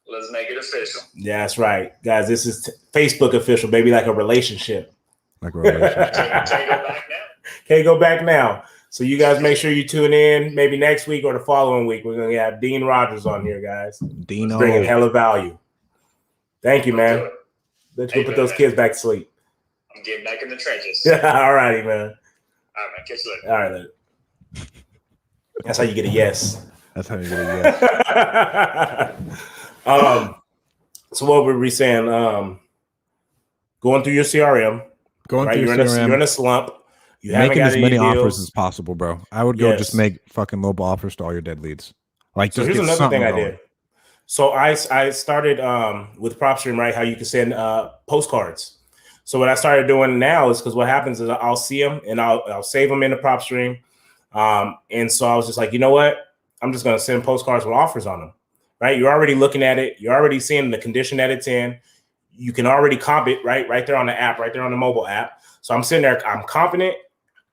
Let's make it official. Yeah, that's right, guys. This is Facebook official, baby, like a relationship. Like a relationship. Can't go back now. Can't go back now. So you guys make sure you tune in maybe next week or the following week. We're gonna have Dean Rogers on here, guys. Dino Bringing hella value. Thank you, man. Do it. Let's go put those kids back to sleep. I'm getting back in the trenches. All righty, man. All right, man. Catch you later. All right. Later. That's how you get a yes. That's how you get a yes. So what were we saying? Going through your CRM. Going right? through your CRM. You're in a slump. You making as many offers deals. as possible, bro. I would go just make fucking lowball offers to all your dead leads. Like, so just here's another thing I going. did. So I started with PropStream, right? How you can send postcards. So what I started doing now is because what happens is I'll see them and I'll save them in the PropStream. And so I was just like, you know what? I'm just going to send postcards with offers on them, right? You're already looking at it. You're already seeing the condition that it's in. You can already comp it right there on the app, right there on the mobile app. So I'm sitting there. I'm confident.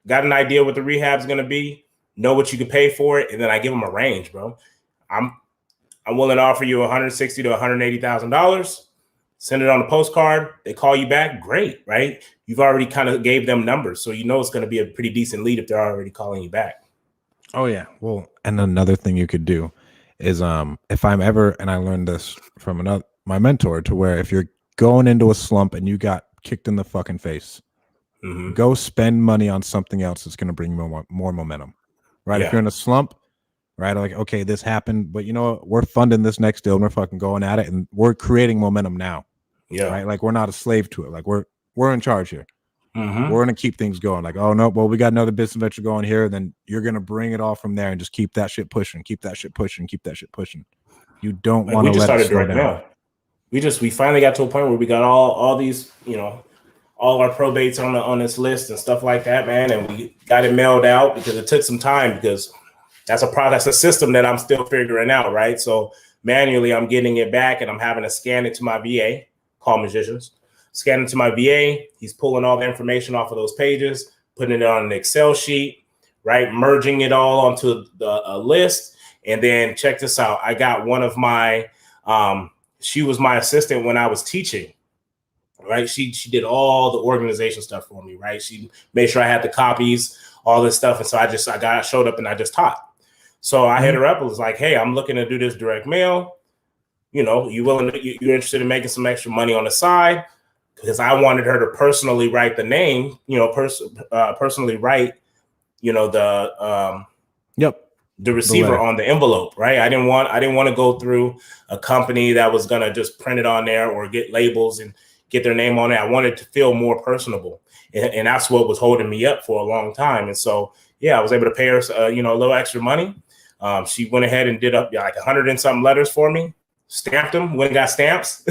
Got an idea what the rehab's going to be. Know what you can pay for it, and then I give them a range, bro. I'm willing to offer you $160,000 to $180,000. Send it on a postcard. They call you back. Great, right? You've already kind of gave them numbers, so you know it's going to be a pretty decent lead if they're already calling you back. Oh yeah. Well, and another thing you could do is if I'm ever, and I learned this from my mentor, to where if you're going into a slump and you got kicked in the fucking face, go spend money on something else that's going to bring more momentum, right? Yeah. If you're in a slump, right? Like, okay, this happened, but you know what? We're funding this next deal and we're fucking going at it and we're creating momentum now. Yeah. Right. Like, we're not a slave to it. Like, we're in charge here. We're going to keep things going. Like, oh no, well, we got another business venture going here. Then you're going to bring it all from there and just keep that shit pushing, keep that shit pushing, keep that shit pushing. You don't want to let it slow down. Now. We finally got to a point where we got all these, all our probates on this list and stuff like that, man. And we got it mailed out because it took some time because that's a system that I'm still figuring out, right? So manually I'm getting it back and I'm having to scan it to my VA, call magicians, scan it to my VA. He's pulling all the information off of those pages, putting it on an Excel sheet, right? Merging it all onto a list. And then check this out. I got one of my, she was my assistant when I was teaching. Right. She did all the organization stuff for me. Right. She made sure I had the copies all this stuff. And so I showed up and I just taught. So I hit her up. It was like, hey, I'm looking to do this direct mail. You know, you're interested in making some extra money on the side? Because I wanted her to personally write the name, personally write, the receiver on the envelope, right? I didn't want to go through a company that was gonna just print it on there or get labels and get their name on it. I wanted to feel more personable, and that's what was holding me up for a long time. And so, yeah, I was able to pay her, a little extra money. She went ahead and did up like 100 and something letters for me, stamped them, went and got stamps,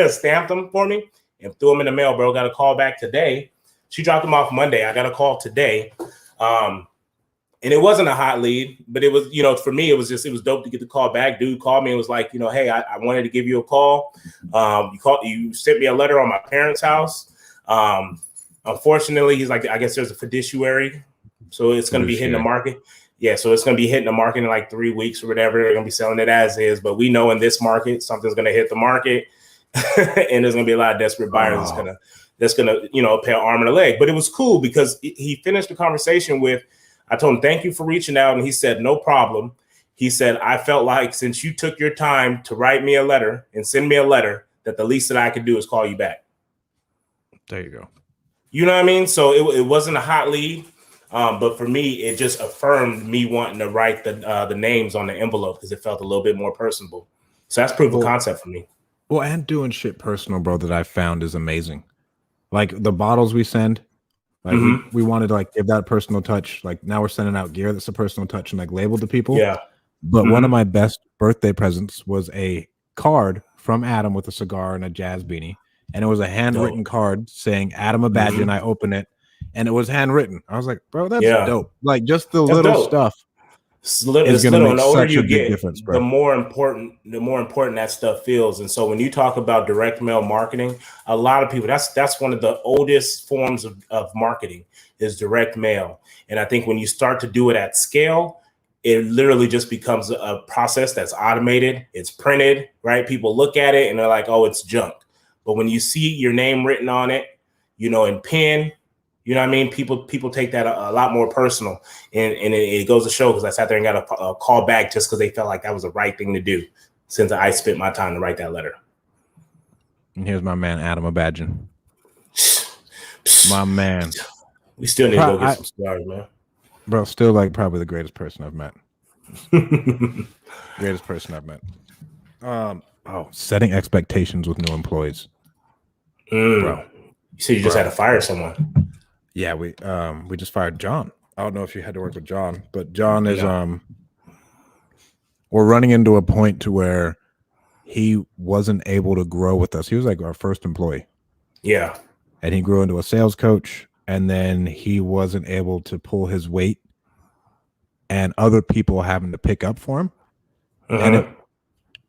stamped them for me, and threw them in the mail, bro. Got a call back today. She dropped them off Monday. I got a call today. And it wasn't a hot lead, but it was, for me, it was dope to get the call back. Dude called me and was like, hey, I wanted to give you a call. You sent me a letter on my parents' house. Unfortunately, he's like, I guess there's a fiduciary. So it's going to be hitting the market. Yeah, so it's going to be hitting the market in like 3 weeks or whatever. They're going to be selling it as is. But we know in this market, something's going to hit the market. And there's going to be a lot of desperate buyers that's going to pay an arm and a leg. But it was cool because he finished the conversation with, I told him, thank you for reaching out. And he said, no problem. He said, I felt like since you took your time to write me a letter and send me a letter, that the least that I could do is call you back. There you go. You know what I mean? So it wasn't a hot lead. But for me, it just affirmed me wanting to write the names on the envelope because it felt a little bit more personable. So that's proof of concept for me. Well, and doing shit personal, bro, that I found is amazing. Like the bottles we send, like we wanted to like give that personal touch. Like now we're sending out gear that's a personal touch and like labeled to people. Yeah. But one of my best birthday presents was a card from Adam with a cigar and a jazz beanie. And it was a handwritten card saying Adam a badge, and I open it and it was handwritten. I was like, bro, that's dope. Like just the little stuff. It's little. And the older you get, the more important that stuff feels. And so when you talk about direct mail marketing, a lot of people, that's one of the oldest forms of marketing is direct mail. And I think when you start to do it at scale, it literally just becomes a process that's automated. It's printed, right? People look at it and they're like, oh, it's junk. But when you see your name written on it, in pen, you know what I mean? People take that a lot more personal, and it goes to show because I sat there and got a call back just because they felt like that was the right thing to do since I spent my time to write that letter. And here's my man, Adam Abadjan. My man. We still need to go get some cigars, man. Bro, still like probably the greatest person I've met. Greatest person I've met. Setting expectations with new employees. Bro. You said you just had to fire someone. Yeah, we just fired John. I don't know if you had to work with John, but John is we're running into a point to where he wasn't able to grow with us. He was like our first employee. Yeah. And he grew into a sales coach, and then he wasn't able to pull his weight and other people having to pick up for him. And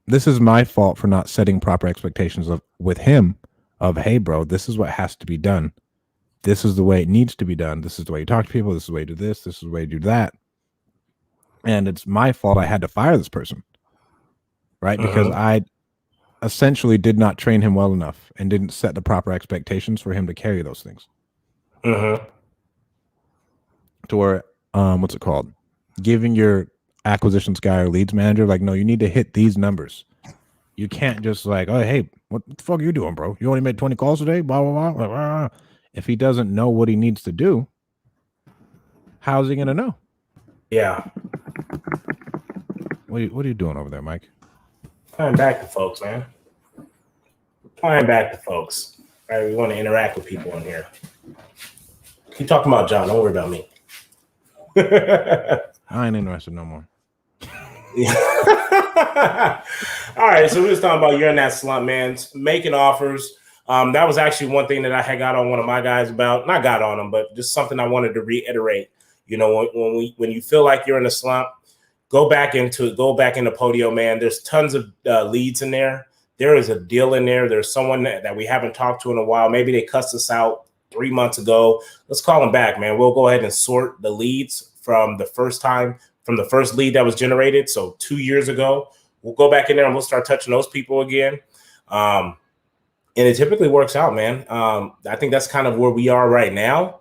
this is my fault for not setting proper expectations with him of, hey, bro, this is what has to be done. This is the way it needs to be done. This is the way you talk to people. This is the way you do this. This is the way you do that. And it's my fault I had to fire this person, right? Because I essentially did not train him well enough and didn't set the proper expectations for him to carry those things. To where, what's it called? Giving your acquisitions guy or leads manager, like, no, you need to hit these numbers. You can't just like, oh, hey, what the fuck are you doing, bro? You only made 20 calls today? Blah, blah, blah, blah. If he doesn't know what he needs to do, how's he going to know? Yeah. What are you doing over there, Mike? Playing back to folks, man. Playing back to folks. Right? We want to interact with people in here. Keep talking about John. Don't worry about me. I ain't interested no more. All right, so we was talking about you're in that slump, man. Making offers. That was actually one thing that I had got on one of my guys about. Not got on him, but just something I wanted to reiterate. When you feel like you're in a slump, go back into Podio, man. There's tons of leads in there. There is a deal in there. There's someone that we haven't talked to in a while. Maybe they cussed us out 3 months ago. Let's call them back, man. We'll go ahead and sort the leads from the first lead that was generated. So 2 years ago, we'll go back in there and we'll start touching those people again. And it typically works out, man. I think that's kind of where we are right now.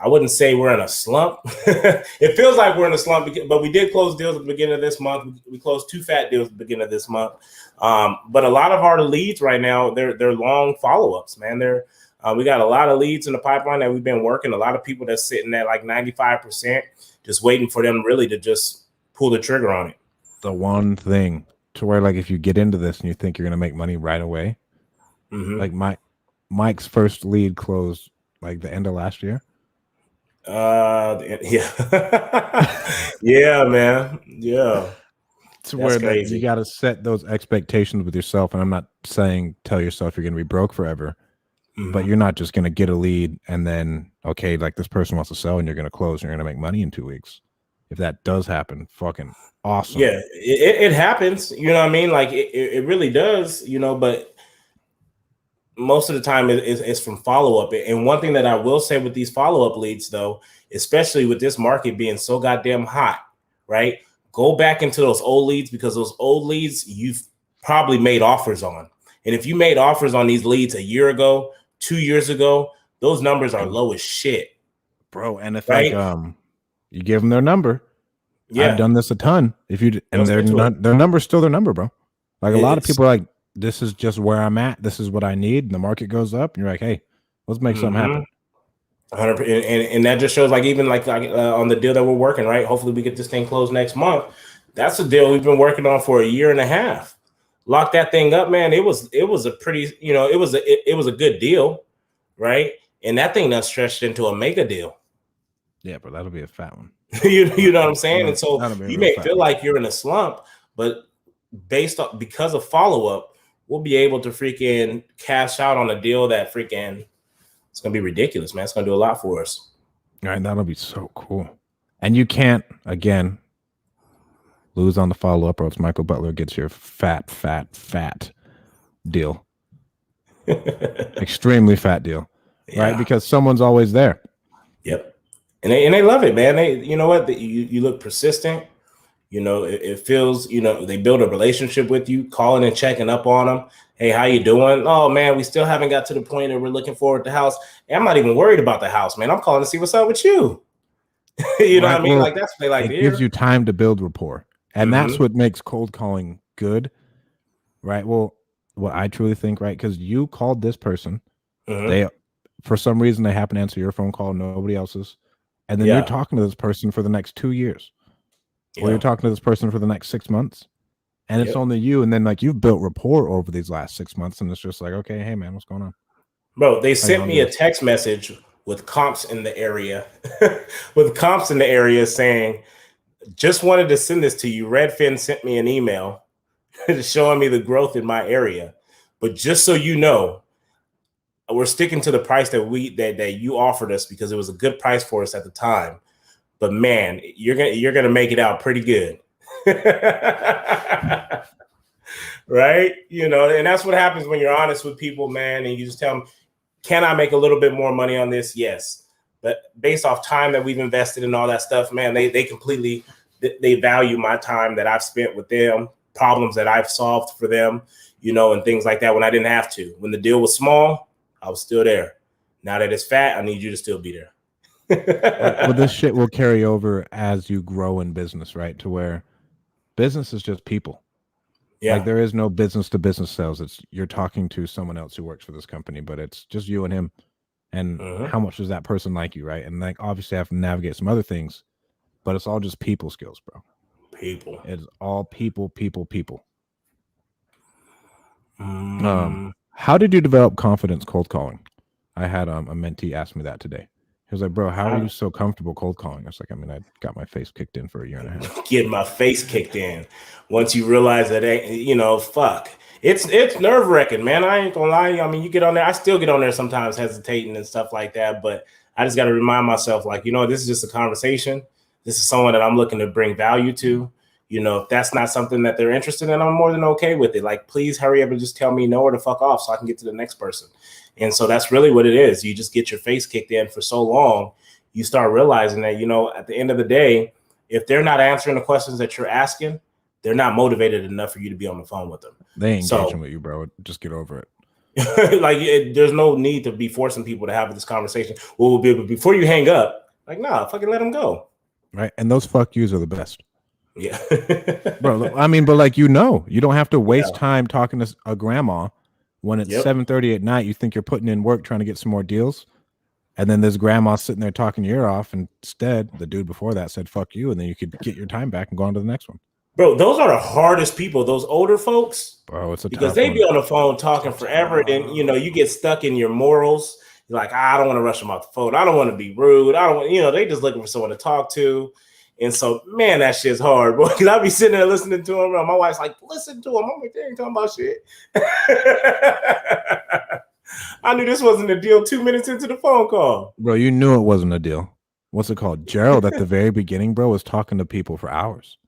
I wouldn't say we're in a slump. It feels like we're in a slump, but we did close deals at the beginning of this month. We closed 2 fat deals at the beginning of this month. But a lot of our leads right now, they're long follow-ups, man. We got a lot of leads in the pipeline that we've been working. A lot of people that's sitting at like 95%, just waiting for them really to just pull the trigger on it. The one thing to where, like, if you get into this and you think you're going to make money right away, like Mike's first lead closed like the end of last year. Yeah. Yeah, man. Yeah. To where you got to set those expectations with yourself. And I'm not saying tell yourself you're going to be broke forever, but you're not just going to get a lead and then, okay, like this person wants to sell and you're going to close and you're going to make money in 2 weeks. If that does happen, fucking awesome. Yeah, it happens. You know what I mean? Like it really does, you know, but most of the time it's from follow-up. And one thing that I will say with these follow-up leads, though, especially with this market being so goddamn hot, right? Go back into those old leads, because those old leads you've probably made offers on. And if you made offers on these leads a year ago, 2 years ago, those numbers are low as shit. Bro, and if like you give them their number, I've done this a ton. If you and their number's still their number, bro. Like a lot of people are like, this is just where I'm at. This is what I need. And the market goes up, and you're like, hey, let's make something happen. 100%. And that just shows, like, even like on the deal that we're working, right? Hopefully we get this thing closed next month. That's a deal we've been working on for a year and a half. Lock that thing up, man. It was a pretty, you know, it was a good deal, right? And that thing done stretched into a mega deal. Yeah, but that'll be a fat one. you know what I'm saying? And so you may feel like you're in a slump, but because of follow-up, we'll be able to freaking cash out on a deal that freaking, it's going to be ridiculous, man. It's going to do a lot for us. All right, that'll be so cool. And you can't, again, lose on the follow-up, or else Michael Butler gets your fat deal. Extremely fat deal, right? Because someone's always there. Yep. And they love it, man. You know what? You look persistent. You know, it feels, you know, they build a relationship with you, calling and checking up on them. Hey, how you doing? Oh, man, we still haven't got to the point that we're looking forward to the house. And I'm not even worried about the house, man. I'm calling to see what's up with you. You know what I mean? Like, that's what they like to hear. It gives you time to build rapport. And that's what makes cold calling good, right? Well, what I truly think, right? Because you called this person. They, for some reason, they happen to answer your phone call, nobody else's. And then you're talking to this person for the next 2 years. Or you're talking to this person for the next 6 months. And it's only you. And then, like, you've built rapport over these last 6 months. And it's just like, okay, hey, man, what's going on? Bro, they sent me a text message with comps in the area, saying, just wanted to send this to you. Redfin sent me an email showing me the growth in my area. But just so you know, we're sticking to the price that you offered us, because it was a good price for us at the time. But man, you're gonna make it out pretty good. Right? You know, and that's what happens when you're honest with people, man, and you just tell them, can I make a little bit more money on this? Yes. But based off time that we've invested in all that stuff, man, they completely value my time that I've spent with them, problems that I've solved for them, you know, and things like that when I didn't have to. When the deal was small, I was still there. Now that it's fat, I need you to still be there. Well, this shit will carry over as you grow in business, right? To where business is just people. Yeah. Like, there is no business to business sales. It's you're talking to someone else who works for this company, but it's just you and him. And how much does that person like you, right? And like, obviously I have to navigate some other things, but it's all just people skills, bro. People. It's all people. How did you develop confidence cold calling? I had a mentee ask me that today. He was like, bro, how are you so comfortable cold calling? I was like, I mean, I got my face kicked in for a year and a half. Get my face kicked in. Once you realize that, you know, fuck. It's nerve-wracking, man. I ain't gonna lie. I mean, you get on there. I still get on there sometimes hesitating and stuff like that. But I just got to remind myself, like, you know, this is just a conversation. This is someone that I'm looking to bring value to. You know, if that's not something that they're interested in, I'm more than okay with it. Like, please hurry up and just tell me no or to fuck off so I can get to the next person. And so that's really what it is. You just get your face kicked in for so long, you start realizing that, you know, at the end of the day, if they're not answering the questions that you're asking, they're not motivated enough for you to be on the phone with them. They ain't engaging with you, bro. Just get over it. There's no need to be forcing people to have this conversation. Well, before you hang up, like, nah, fucking let them go. Right. And those fuck yous are the best. Yeah. Bro, I mean, but like, you don't have to waste time talking to a grandma when it's 7:30 at night. You think you're putting in work trying to get some more deals. And then there's grandma sitting there talking your ear off. And instead, the dude before that said, fuck you. And then you could get your time back and go on to the next one. Bro, those are the hardest people, those older folks. Bro, it's because they be on the phone talking forever. And, you get stuck in your morals. You're like, I don't want to rush them off the phone. I don't want to be rude. I don't want, they just looking for someone to talk to. And so, man, that shit's hard, boy. Because I be sitting there listening to him. My wife's like, listen to him. I'm like, they ain't talking about shit. I knew this wasn't a deal 2 minutes into the phone call. Bro, you knew it wasn't a deal. What's it called? Gerald at the very beginning, bro, was talking to people for hours.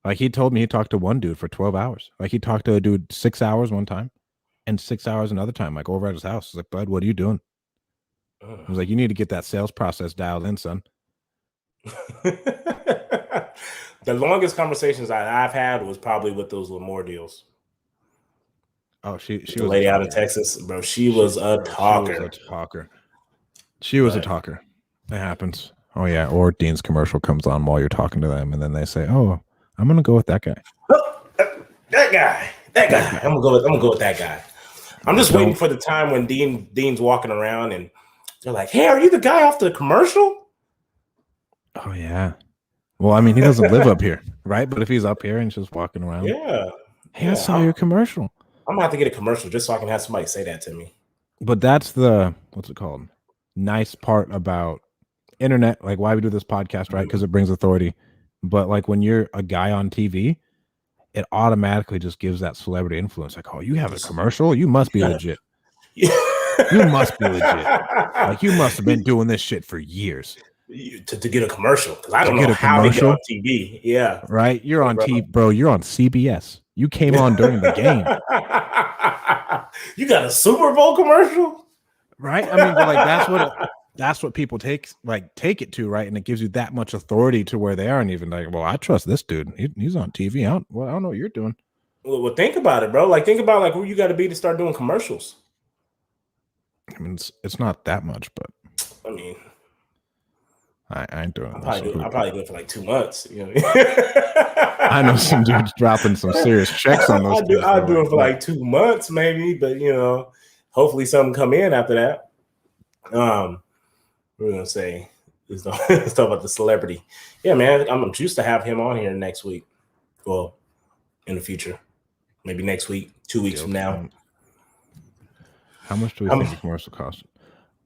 Like, he told me he talked to one dude for 12 hours. Like, he talked to a dude 6 hours one time and 6 hours another time, like over at his house. He's like, bud, what are you doing? I was like, you need to get that sales process dialed in, son. The longest conversations I've had was probably with those Lamore deals. Oh, she the was lady out in Texas, bro. She was a talker. She was a talker. It happens. Oh yeah. Or Dean's commercial comes on while you're talking to them, and then they say, "Oh, I'm gonna go with that guy." Oh, that guy. I'm gonna go with that guy. I'm just waiting for the time when Dean's walking around and they're like, "Hey, are you the guy off the commercial?" Oh yeah. Well, I mean, he doesn't live up here, right? But if he's up here and just walking around, hey, I saw your commercial. I'm gonna have to get a commercial just so I can have somebody say that to me. But that's the what's it called? Nice part about internet, like why we do this podcast, right? Because it brings authority. But like when you're a guy on TV, it automatically just gives that celebrity influence. Like, oh, you have a commercial? You must be legit. You must be legit. Like, you must have been doing this shit for years. To get a commercial, because I don't know how to get on TV. Yeah. Right? You're on TV, bro. You're on CBS. You came on during the game. You got a Super Bowl commercial? Right? I mean, but like that's what people take it to, right? And it gives you that much authority to where they aren't even like, well, I trust this dude. He's on TV. I don't know what you're doing. Well, think about it, bro. Like, think about like who you got to be to start doing commercials. I mean, it's not that much, but I mean, I ain't doing. I'll probably do it for like 2 months. I know some dudes dropping some serious checks on those. I'll do it for like 2 months, maybe, but hopefully something come in after that. We're gonna say let's talk about the celebrity. Yeah, man, I'm juiced to have him on here next week. Well, in the future, maybe next week, 2 weeks from now. How much do we think the commercial cost?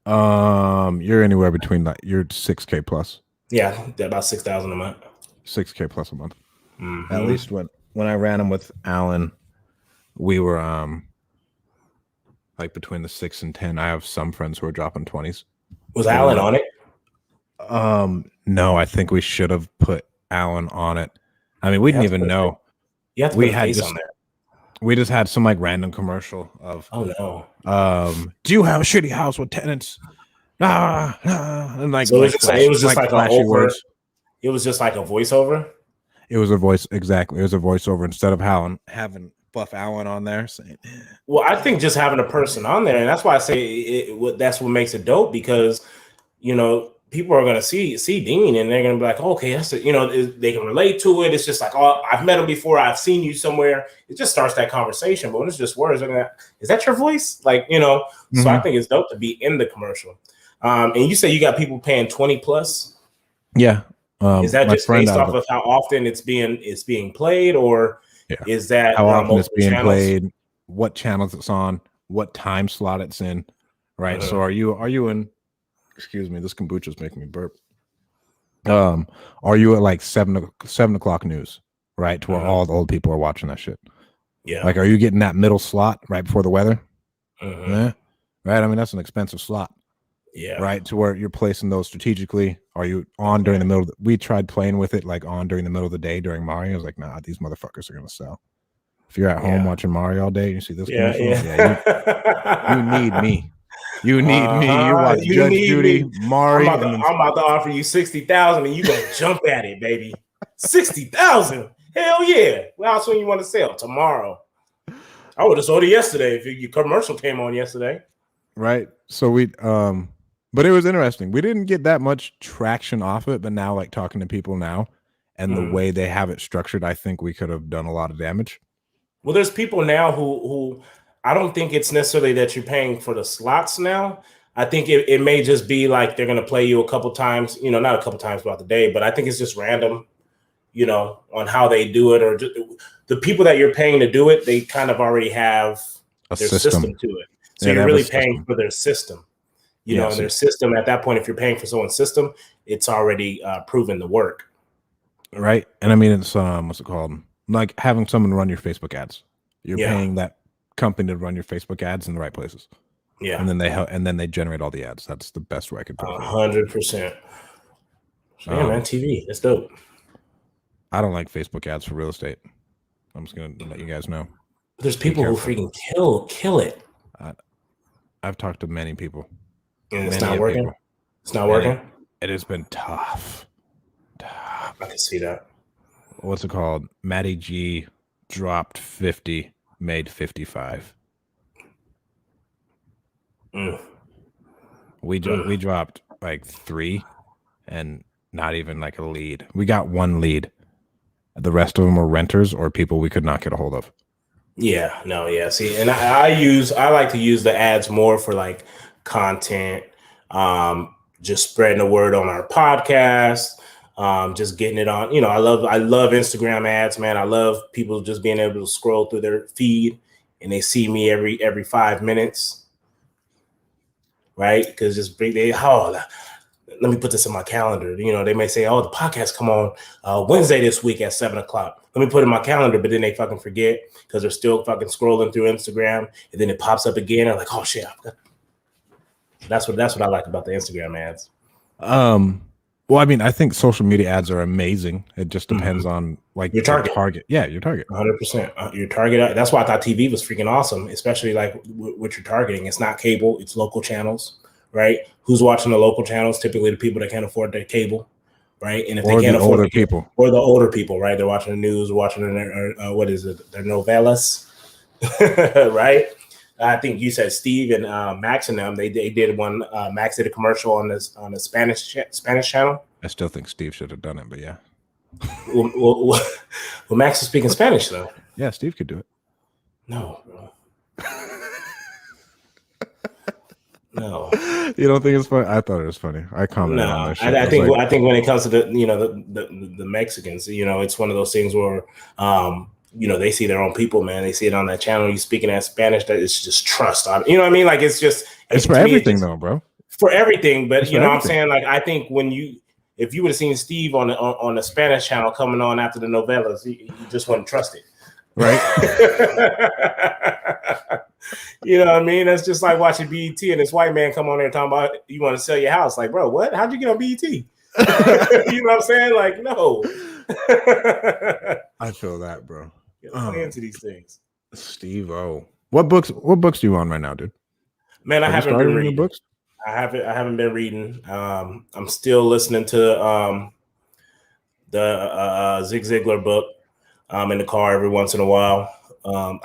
You're anywhere between that. You're $6,000 plus. Yeah, about $6,000 a month. $6,000 plus a month. Mm-hmm. At least when I ran them with Alan, we were like between the 6 and 10. I have some friends who are dropping 20s. Was Alan on it? No, I think we should have put Alan on it. I mean, we didn't even know. You have to put a face on there. We just had some like random commercial of oh no. Do you have a shitty house with tenants? And like, so it was just like flashy words. It was just like a voiceover. It was a voice, exactly. It was a voiceover instead of having Buff Allen on there saying. Well, I think just having a person on there, and that's why I say that's what makes it dope, because people are gonna see Dean and they're gonna be like, okay, that's it. They can relate to it. It's just like, oh, I've met him before. I've seen you somewhere. It just starts that conversation. But when it's just words, they're like, is that your voice? Like, Mm-hmm. So I think it's dope to be in the commercial. And you say you got people paying 20 plus. Yeah. Is that just based off of how often it's being played, or is that how often it's being played, what channels it's on, what time slot it's in, right? So are you in? Excuse me, this kombucha is making me burp. Are you at like 7 o'clock news, right? To where all the old people are watching that shit. Yeah. Like, are you getting that middle slot right before the weather? Yeah. Right. I mean, that's an expensive slot. Yeah. Right. To where you're placing those strategically. Are you on during the middle? We tried playing with it like on during the middle of the day during Mario. I was like, nah, these motherfuckers are gonna sell. If you're at home watching Mario all day, and you see this commercial, you need me. You need me. You watch Judge Judy, Mario. I'm about to offer you 60,000, and you gonna jump at it, baby. 60,000. Hell yeah. Well, how soon you want to sell? Tomorrow. I would have sold it yesterday if your commercial came on yesterday. Right. So but it was interesting. We didn't get that much traction off it, but now like talking to people now and the way they have it structured, I think we could have done a lot of damage. Well, there's people now who I don't think it's necessarily that you're paying for the slots now. I think it may just be like they're going to play you a couple times, not a couple times throughout the day, but I think it's just random, on how they do it, or just, the people that you're paying to do it, they kind of already have their system to it. So you're really paying for their system, and their system at that point, if you're paying for someone's system, it's already proven to work. Right. And I mean, it's, what's it called? Like having someone run your Facebook ads. You're paying that company to run your Facebook ads in the right places. Yeah. And then they generate all the ads. That's the best way I could put it. 100%. Yeah, man, TV. That's dope. I don't like Facebook ads for real estate. I'm just going to let you guys know. There's people who freaking kill it. I've talked to many people. And it's not working? People. It's not working? It has been tough. I can see that. What's it called? Matty G dropped 50, made 55. We dropped like 3 and not even like a lead. We got 1 lead. The rest of them were renters or people we could not get a hold of. Yeah, no, yeah. See, and I like to use the ads more for like content, just spreading the word on our podcast, just getting it on. I love Instagram ads, man. I love people just being able to scroll through their feed and they see me every 5 minutes. Right? Because let me put this in my calendar. They may say, oh, the podcast come on Wednesday this week at 7:00. Let me put it in my calendar, but then they fucking forget because they're still fucking scrolling through Instagram, and then it pops up again. I'm like, oh shit. That's what I like about the Instagram ads. Well, I mean, I think social media ads are amazing. It just depends on like your target. Yeah, your target. 100%. Your target. That's why I thought TV was freaking awesome, especially like what you're targeting. It's not cable, it's local channels, right? Who's watching the local channels? Typically the people that can't afford their cable, right? And if they can't afford the people, or the older people, right? They're watching the news, watching their their novellas, right? I think you said Steve and Max and them. They did one. Max did a commercial on the Spanish channel. I still think Steve should have done it, but yeah. Well, Max is speaking Spanish though. Yeah, Steve could do it. No, bro. No. You don't think it's funny? I thought it was funny. I commented on that shit. I think when it comes to the Mexicans, it's one of those things where they see their own people, man. They see it on that channel. You speaking that Spanish, that it's just trust. You know what I mean? Like it's for everything though, bro. For everything, but what I'm saying, like I think if you would have seen Steve on the Spanish channel coming on after the novellas, you just wouldn't trust it, right? You know what I mean? That's just like watching BET and this white man come on there talking about you want to sell your house. Like, bro, what? How'd you get on BET? You know what I'm saying? Like, no. I feel that, bro. Play into these things. Steve-O. What books are you on right now, dude? Man, I haven't been reading books. I haven't been reading. I'm still listening to the Zig Ziglar book in the car every once in a while. I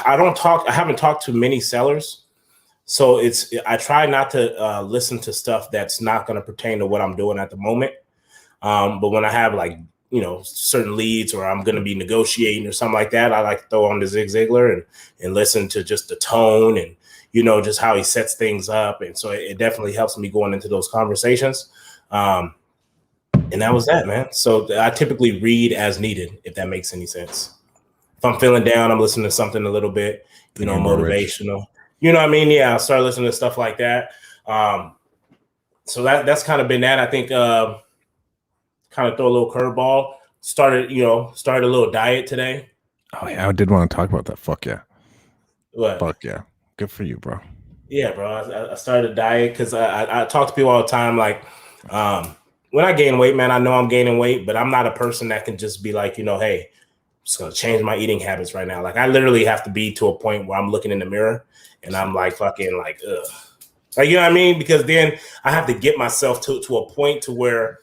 haven't talked to many sellers, so I try not to listen to stuff that's not going to pertain to what I'm doing at the moment. But when I have like certain leads or I'm going to be negotiating or something like that, I like to throw on the Zig Ziglar and listen to just the tone and just how he sets things up, and so it definitely helps me going into those conversations. And that was that, man. So I typically read as needed, if that makes any sense. If I'm feeling down, I'm listening to something a little bit, motivational. You know what I mean? Yeah, I'll start listening to stuff like that. So that's kind of been that. I think kind of throw a little curveball. Started a little diet today. Oh yeah, I did want to talk about that. Fuck yeah. What? Fuck yeah. Good for you, bro. Yeah, bro. I started a diet because I talk to people all the time. Like when I gain weight, man, I know I'm gaining weight, but I'm not a person that can just be like, hey, I'm just going to change my eating habits right now. Like I literally have to be to a point where I'm looking in the mirror and I'm like fucking like, ugh. Like, you know what I mean? Because then I have to get myself to a point to where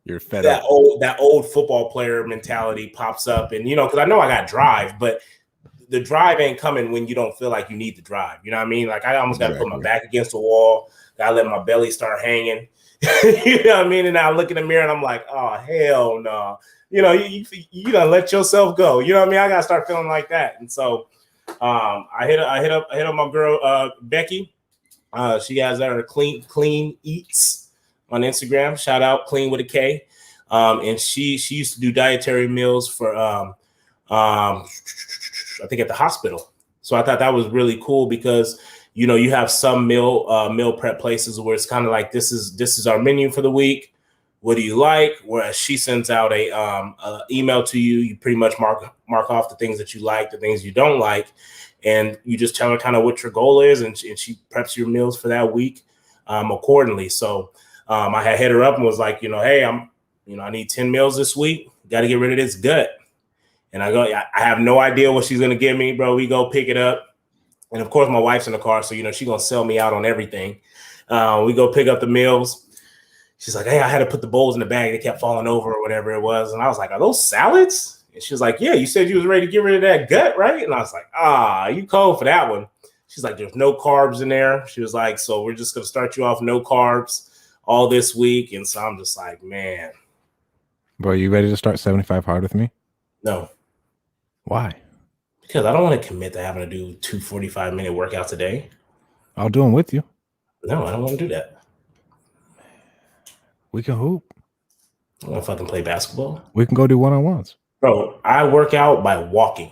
you're fed that old football player mentality pops up. And, because I know I got drive, but the drive ain't coming when you don't feel like you need the drive. You know what I mean? Like I almost got to put my Exactly. back against the wall. Gotta let my belly start hanging. You know what I mean? And I look in the mirror and I'm like, oh hell no. You know, you gotta let yourself go. You know what I mean? I gotta start feeling like that. And so I hit up my girl Becky. She has her clean eats on Instagram. Shout out Clean with a K. And she used to do dietary meals for I think at the hospital. So I thought that was really cool because you have some meal prep places where it's kind of like this is our menu for the week. What do you like? Whereas she sends out a email to you. You pretty much mark off the things that you like, the things you don't like, and you just tell her kind of what your goal is, and she preps your meals for that week accordingly. So I had hit her up and was like, hey, I need 10 meals this week. Got to get rid of this gut. And I have no idea what she's gonna give me, bro. We go pick it up, and of course my wife's in the car, so she's gonna sell me out on everything. We go pick up the meals. She's like, hey, I had to put the bowls in the bag. They kept falling over or whatever it was. And I was like, are those salads? And she was like, yeah, you said you was ready to get rid of that gut, right? And I was like, you cold for that one. She's like, there's no carbs in there. She was like, so we're just going to start you off no carbs all this week. And so I'm just like, man. Bro, you ready to start 75 hard with me? No. Why? Because I don't want to commit to having to do 2 45-minute workouts a day. I'll do them with you. No, I don't want to do that. We can hoop. I want to fucking play basketball. We can go do one-on-ones. Bro, I work out by walking.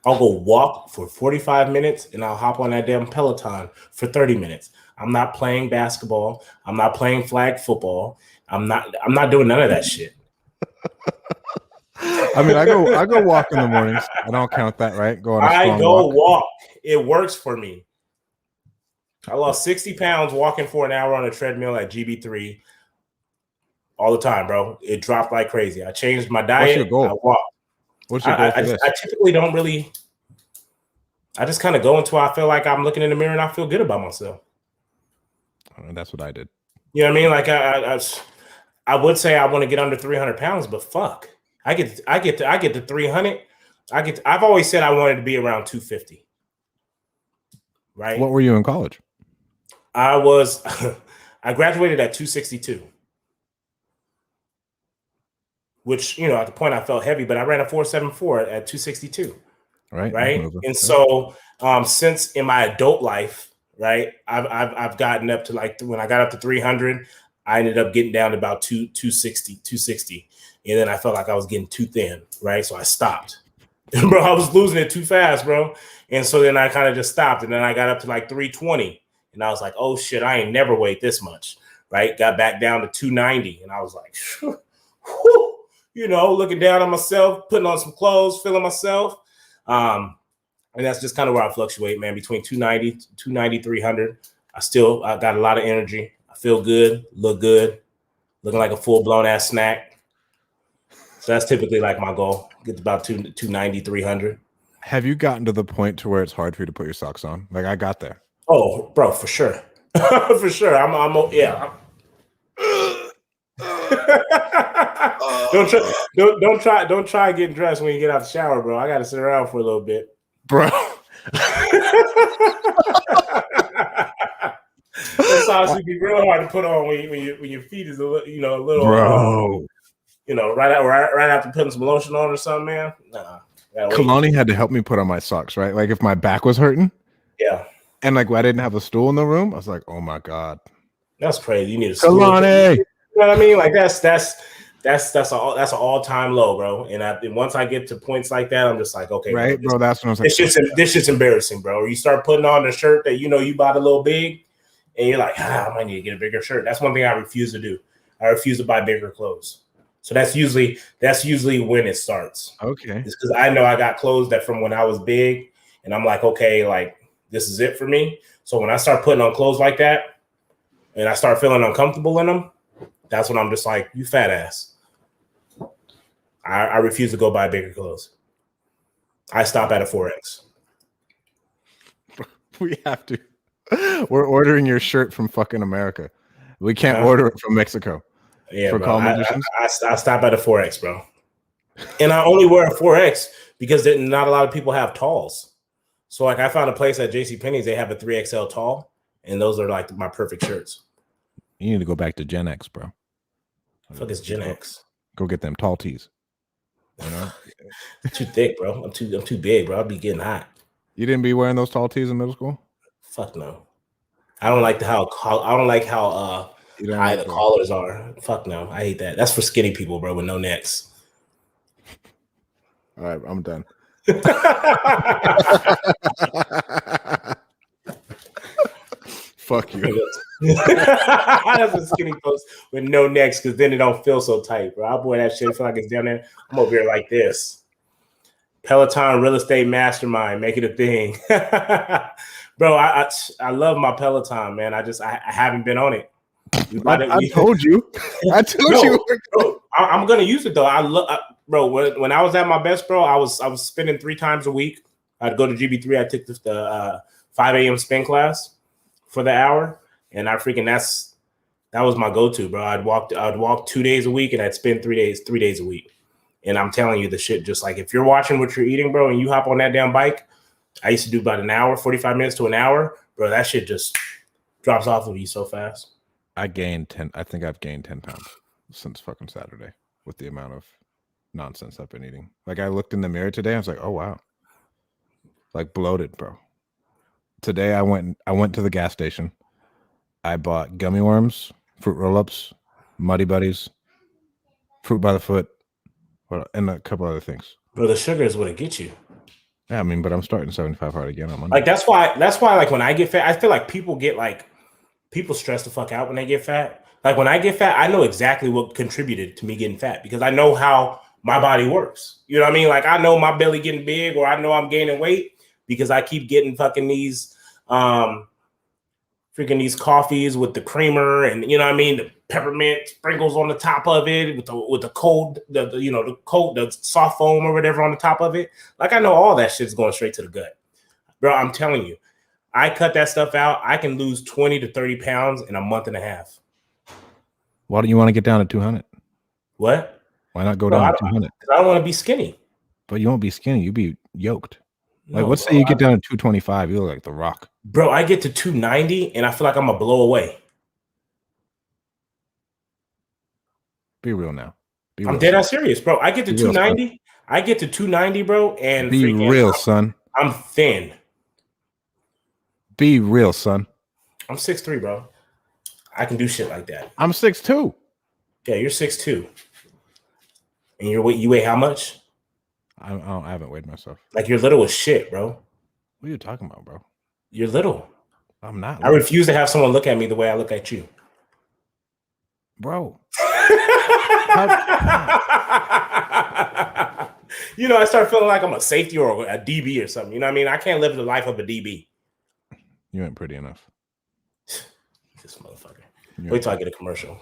I'll go walk for 45 minutes and I'll hop on that damn Peloton for 30 minutes. I'm not playing basketball. I'm not playing flag football. I'm not doing none of that shit. I mean, I go walk in the mornings. I don't count that, right? I go walk. It works for me. I lost 60 pounds walking for an hour on a treadmill at GB3 all the time, bro. It dropped like crazy. I changed my diet. What's your goal? I walk. What's your goal for this? I typically don't really. I just kind of go until I feel like I'm looking in the mirror and I feel good about myself. That's what I did. You know what I mean? Like I would say I want to get under 300 pounds, but fuck, I get to 300. I've always said I wanted to be around 250. Right? What were you in college? I graduated at 262. Which, at the point I felt heavy, but I ran a 4.74 at 262. Right. And so since in my adult life, right, I've gotten up to like when I got up to 300, I ended up getting down to about 260. And then I felt like I was getting too thin. Right. So I stopped. Bro, I was losing it too fast, bro. And so then I kind of just stopped. And then I got up to like 320. And I was like, oh shit, I ain't never weighed this much. Right. Got back down to 290. And I was like, whew. Looking down on myself, putting on some clothes, feeling myself. And that's just kind of where I fluctuate, man, between 290, 300. I got a lot of energy. I feel good, look good, looking like a full-blown ass snack. So that's typically like my goal, get to about 290, 300. Have you gotten to the point to where it's hard for you to put your socks on? Like I got there. Oh, bro, for sure. For sure. Yeah. Don't try getting dressed when you get out the shower, bro. I gotta sit around for a little bit, bro. Those socks would be real hard to put on when your feet is a little, bro. Right after putting some lotion on or something, man. Nah, Kalani had to help me put on my socks, right? Like if my back was hurting, yeah, and like I didn't have a stool in the room, I was like, oh my god, that's crazy. You need a stool. Kalani. You know what I mean? Like that's an all-time low, bro. And once I get to points like that, I'm just like, okay, right, bro. That's what I was like. This shit's embarrassing, bro. Or you start putting on the shirt that you bought a little big, and you're like, I might need to get a bigger shirt. That's one thing I refuse to do. I refuse to buy bigger clothes. So that's usually when it starts. Okay, it's because I know I got clothes that from when I was big, and I'm like, okay, like this is it for me. So when I start putting on clothes like that, and I start feeling uncomfortable in them, that's when I'm just like, you fat ass. I refuse to go buy bigger clothes. I stop at a 4X. We have to. We're ordering your shirt from fucking America. We can't order it from Mexico. Yeah, for bro. I stop at a 4X, bro. And I only wear a 4X because not a lot of people have talls. So like I found a place at JCPenney's, they have a 3XL tall, and those are like my perfect shirts. You need to go back to Gen X, bro. Fuck is Gen X? Go get them tall tees. You know, Too thick, bro. I'm too big, bro. I'll be getting hot. you didn't be wearing those tall tees in middle school. Fuck no. I don't like how You don't high like the collars are. Fuck no. I hate that. That's for skinny people, bro, with no necks. All right, I'm done. Fuck you. That's a skinny post with no necks because then it don't feel so tight, bro. I'll wear that shit. Feel like it's down there. I'm over here like this. Peloton real estate mastermind, make it a thing. Bro, I love my Peloton, man. I haven't been on it. I told you. I told you. Bro, I'm gonna use it though. Bro, when I was at my best, bro, I was spinning 3 times a week. I'd go to GB3. I took the 5 a.m. spin class for the hour, and that was my go-to, bro. I'd walk 2 days a week, and I'd spend 3 days a week. And I'm telling you, the shit, just like if you're watching what you're eating, bro, and you hop on that damn bike, I used to do about an hour, 45 minutes to an hour, bro. That shit just drops off of you so fast. I think I've gained 10 pounds since fucking Saturday with the amount of nonsense I've been eating. Like I looked in the mirror today, I was like, oh wow. Like bloated, bro. Today I went to the gas station. I bought gummy worms, fruit roll-ups, Muddy Buddies, fruit by the foot, and a couple other things. Bro, the sugar is what it gets you. Yeah, I mean, but I'm starting 75 hard again on Monday. Like that's why like when I get fat, I feel like people stress the fuck out when they get fat. Like when I get fat, I know exactly what contributed to me getting fat because I know how my body works. You know what I mean? Like I know my belly getting big or I know I'm gaining weight because I keep getting fucking these these coffees with the creamer and you know what I mean, the peppermint sprinkles on the top of it with the cold, the soft foam or whatever on the top of it. Like I know all that shit's going straight to the gut. Bro, I'm telling you, I cut that stuff out. I can lose 20 to 30 pounds in a month and a half. Why don't you want to get down to 200? What? Why not go down to 200? I don't want to be skinny. But you won't be skinny. You'll be yoked. Like, let's say you get down to 225. You look like The Rock. Bro, I get to 290 and I feel like I'm going to blow away. Be real now. I'm dead ass serious, bro. I get to 290. I get to 290, bro. And be real, son. I'm thin. Be real, son. I'm 6'3", bro. I can do shit like that. I'm 6'2". Yeah, you're 6'2". And you weigh how much? I haven't weighed myself. Like you're little as shit, bro. What are you talking about, bro? You're little. I'm not. I refuse to have someone look at me the way I look at you. Bro. You know, I start feeling like I'm a safety or a DB or something. You know what I mean? I can't live the life of a DB. You ain't pretty enough. This motherfucker. Wait till I get a commercial.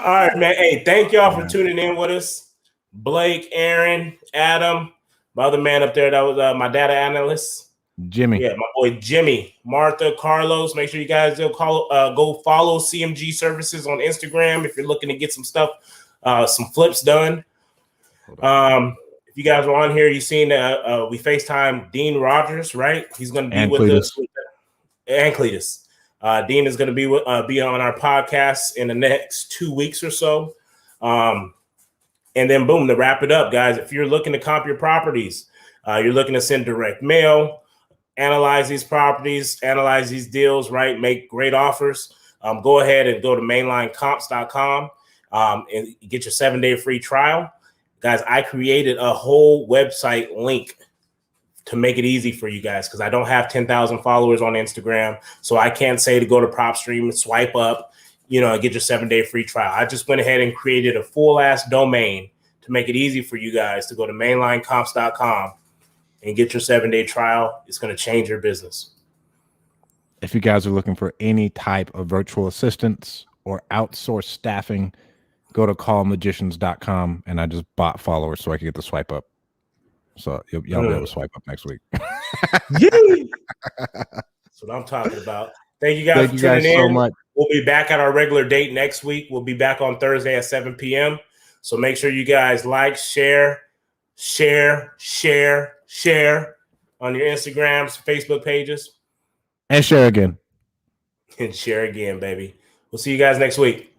All right, man. Hey, thank y'all for tuning in with us. Blake, Aaron, Adam, my other man up there, that was my data analyst. Jimmy. Yeah, my boy Jimmy, Martha, Carlos. Make sure you guys go follow CMG Services on Instagram if you're looking to get some stuff, some flips done. If you guys are on here, you've seen we FaceTime Dean Rogers, right? He's going to be with us. And Cletus. Dean is going to be on our podcast in the next 2 weeks or so. And then boom, to wrap it up, guys, if you're looking to comp your properties, you're looking to send direct mail, analyze these properties, analyze these deals, right? Make great offers. Go ahead and go to mainlinecomps.com and get your 7-day free trial. Guys, I created a whole website link to make it easy for you guys because I don't have 10,000 followers on Instagram. So I can't say to go to PropStream and swipe up, and get your 7-day free trial. I just went ahead and created a full ass domain to make it easy for you guys to go to mainlinecomps.com and get your 7-day trial. It's going to change your business. If you guys are looking for any type of virtual assistance or outsourced staffing, go to callmagicians.com, and I just bought followers so I can get the swipe up. So y'all be able to swipe up next week. Yay! That's what I'm talking about. Thank you guys for tuning in. So much. We'll be back at our regular date next week. We'll be back on Thursday at 7 p.m. So make sure you guys like, share, share on your Instagrams, Facebook pages, And share again. and share again, baby. We'll see you guys next week.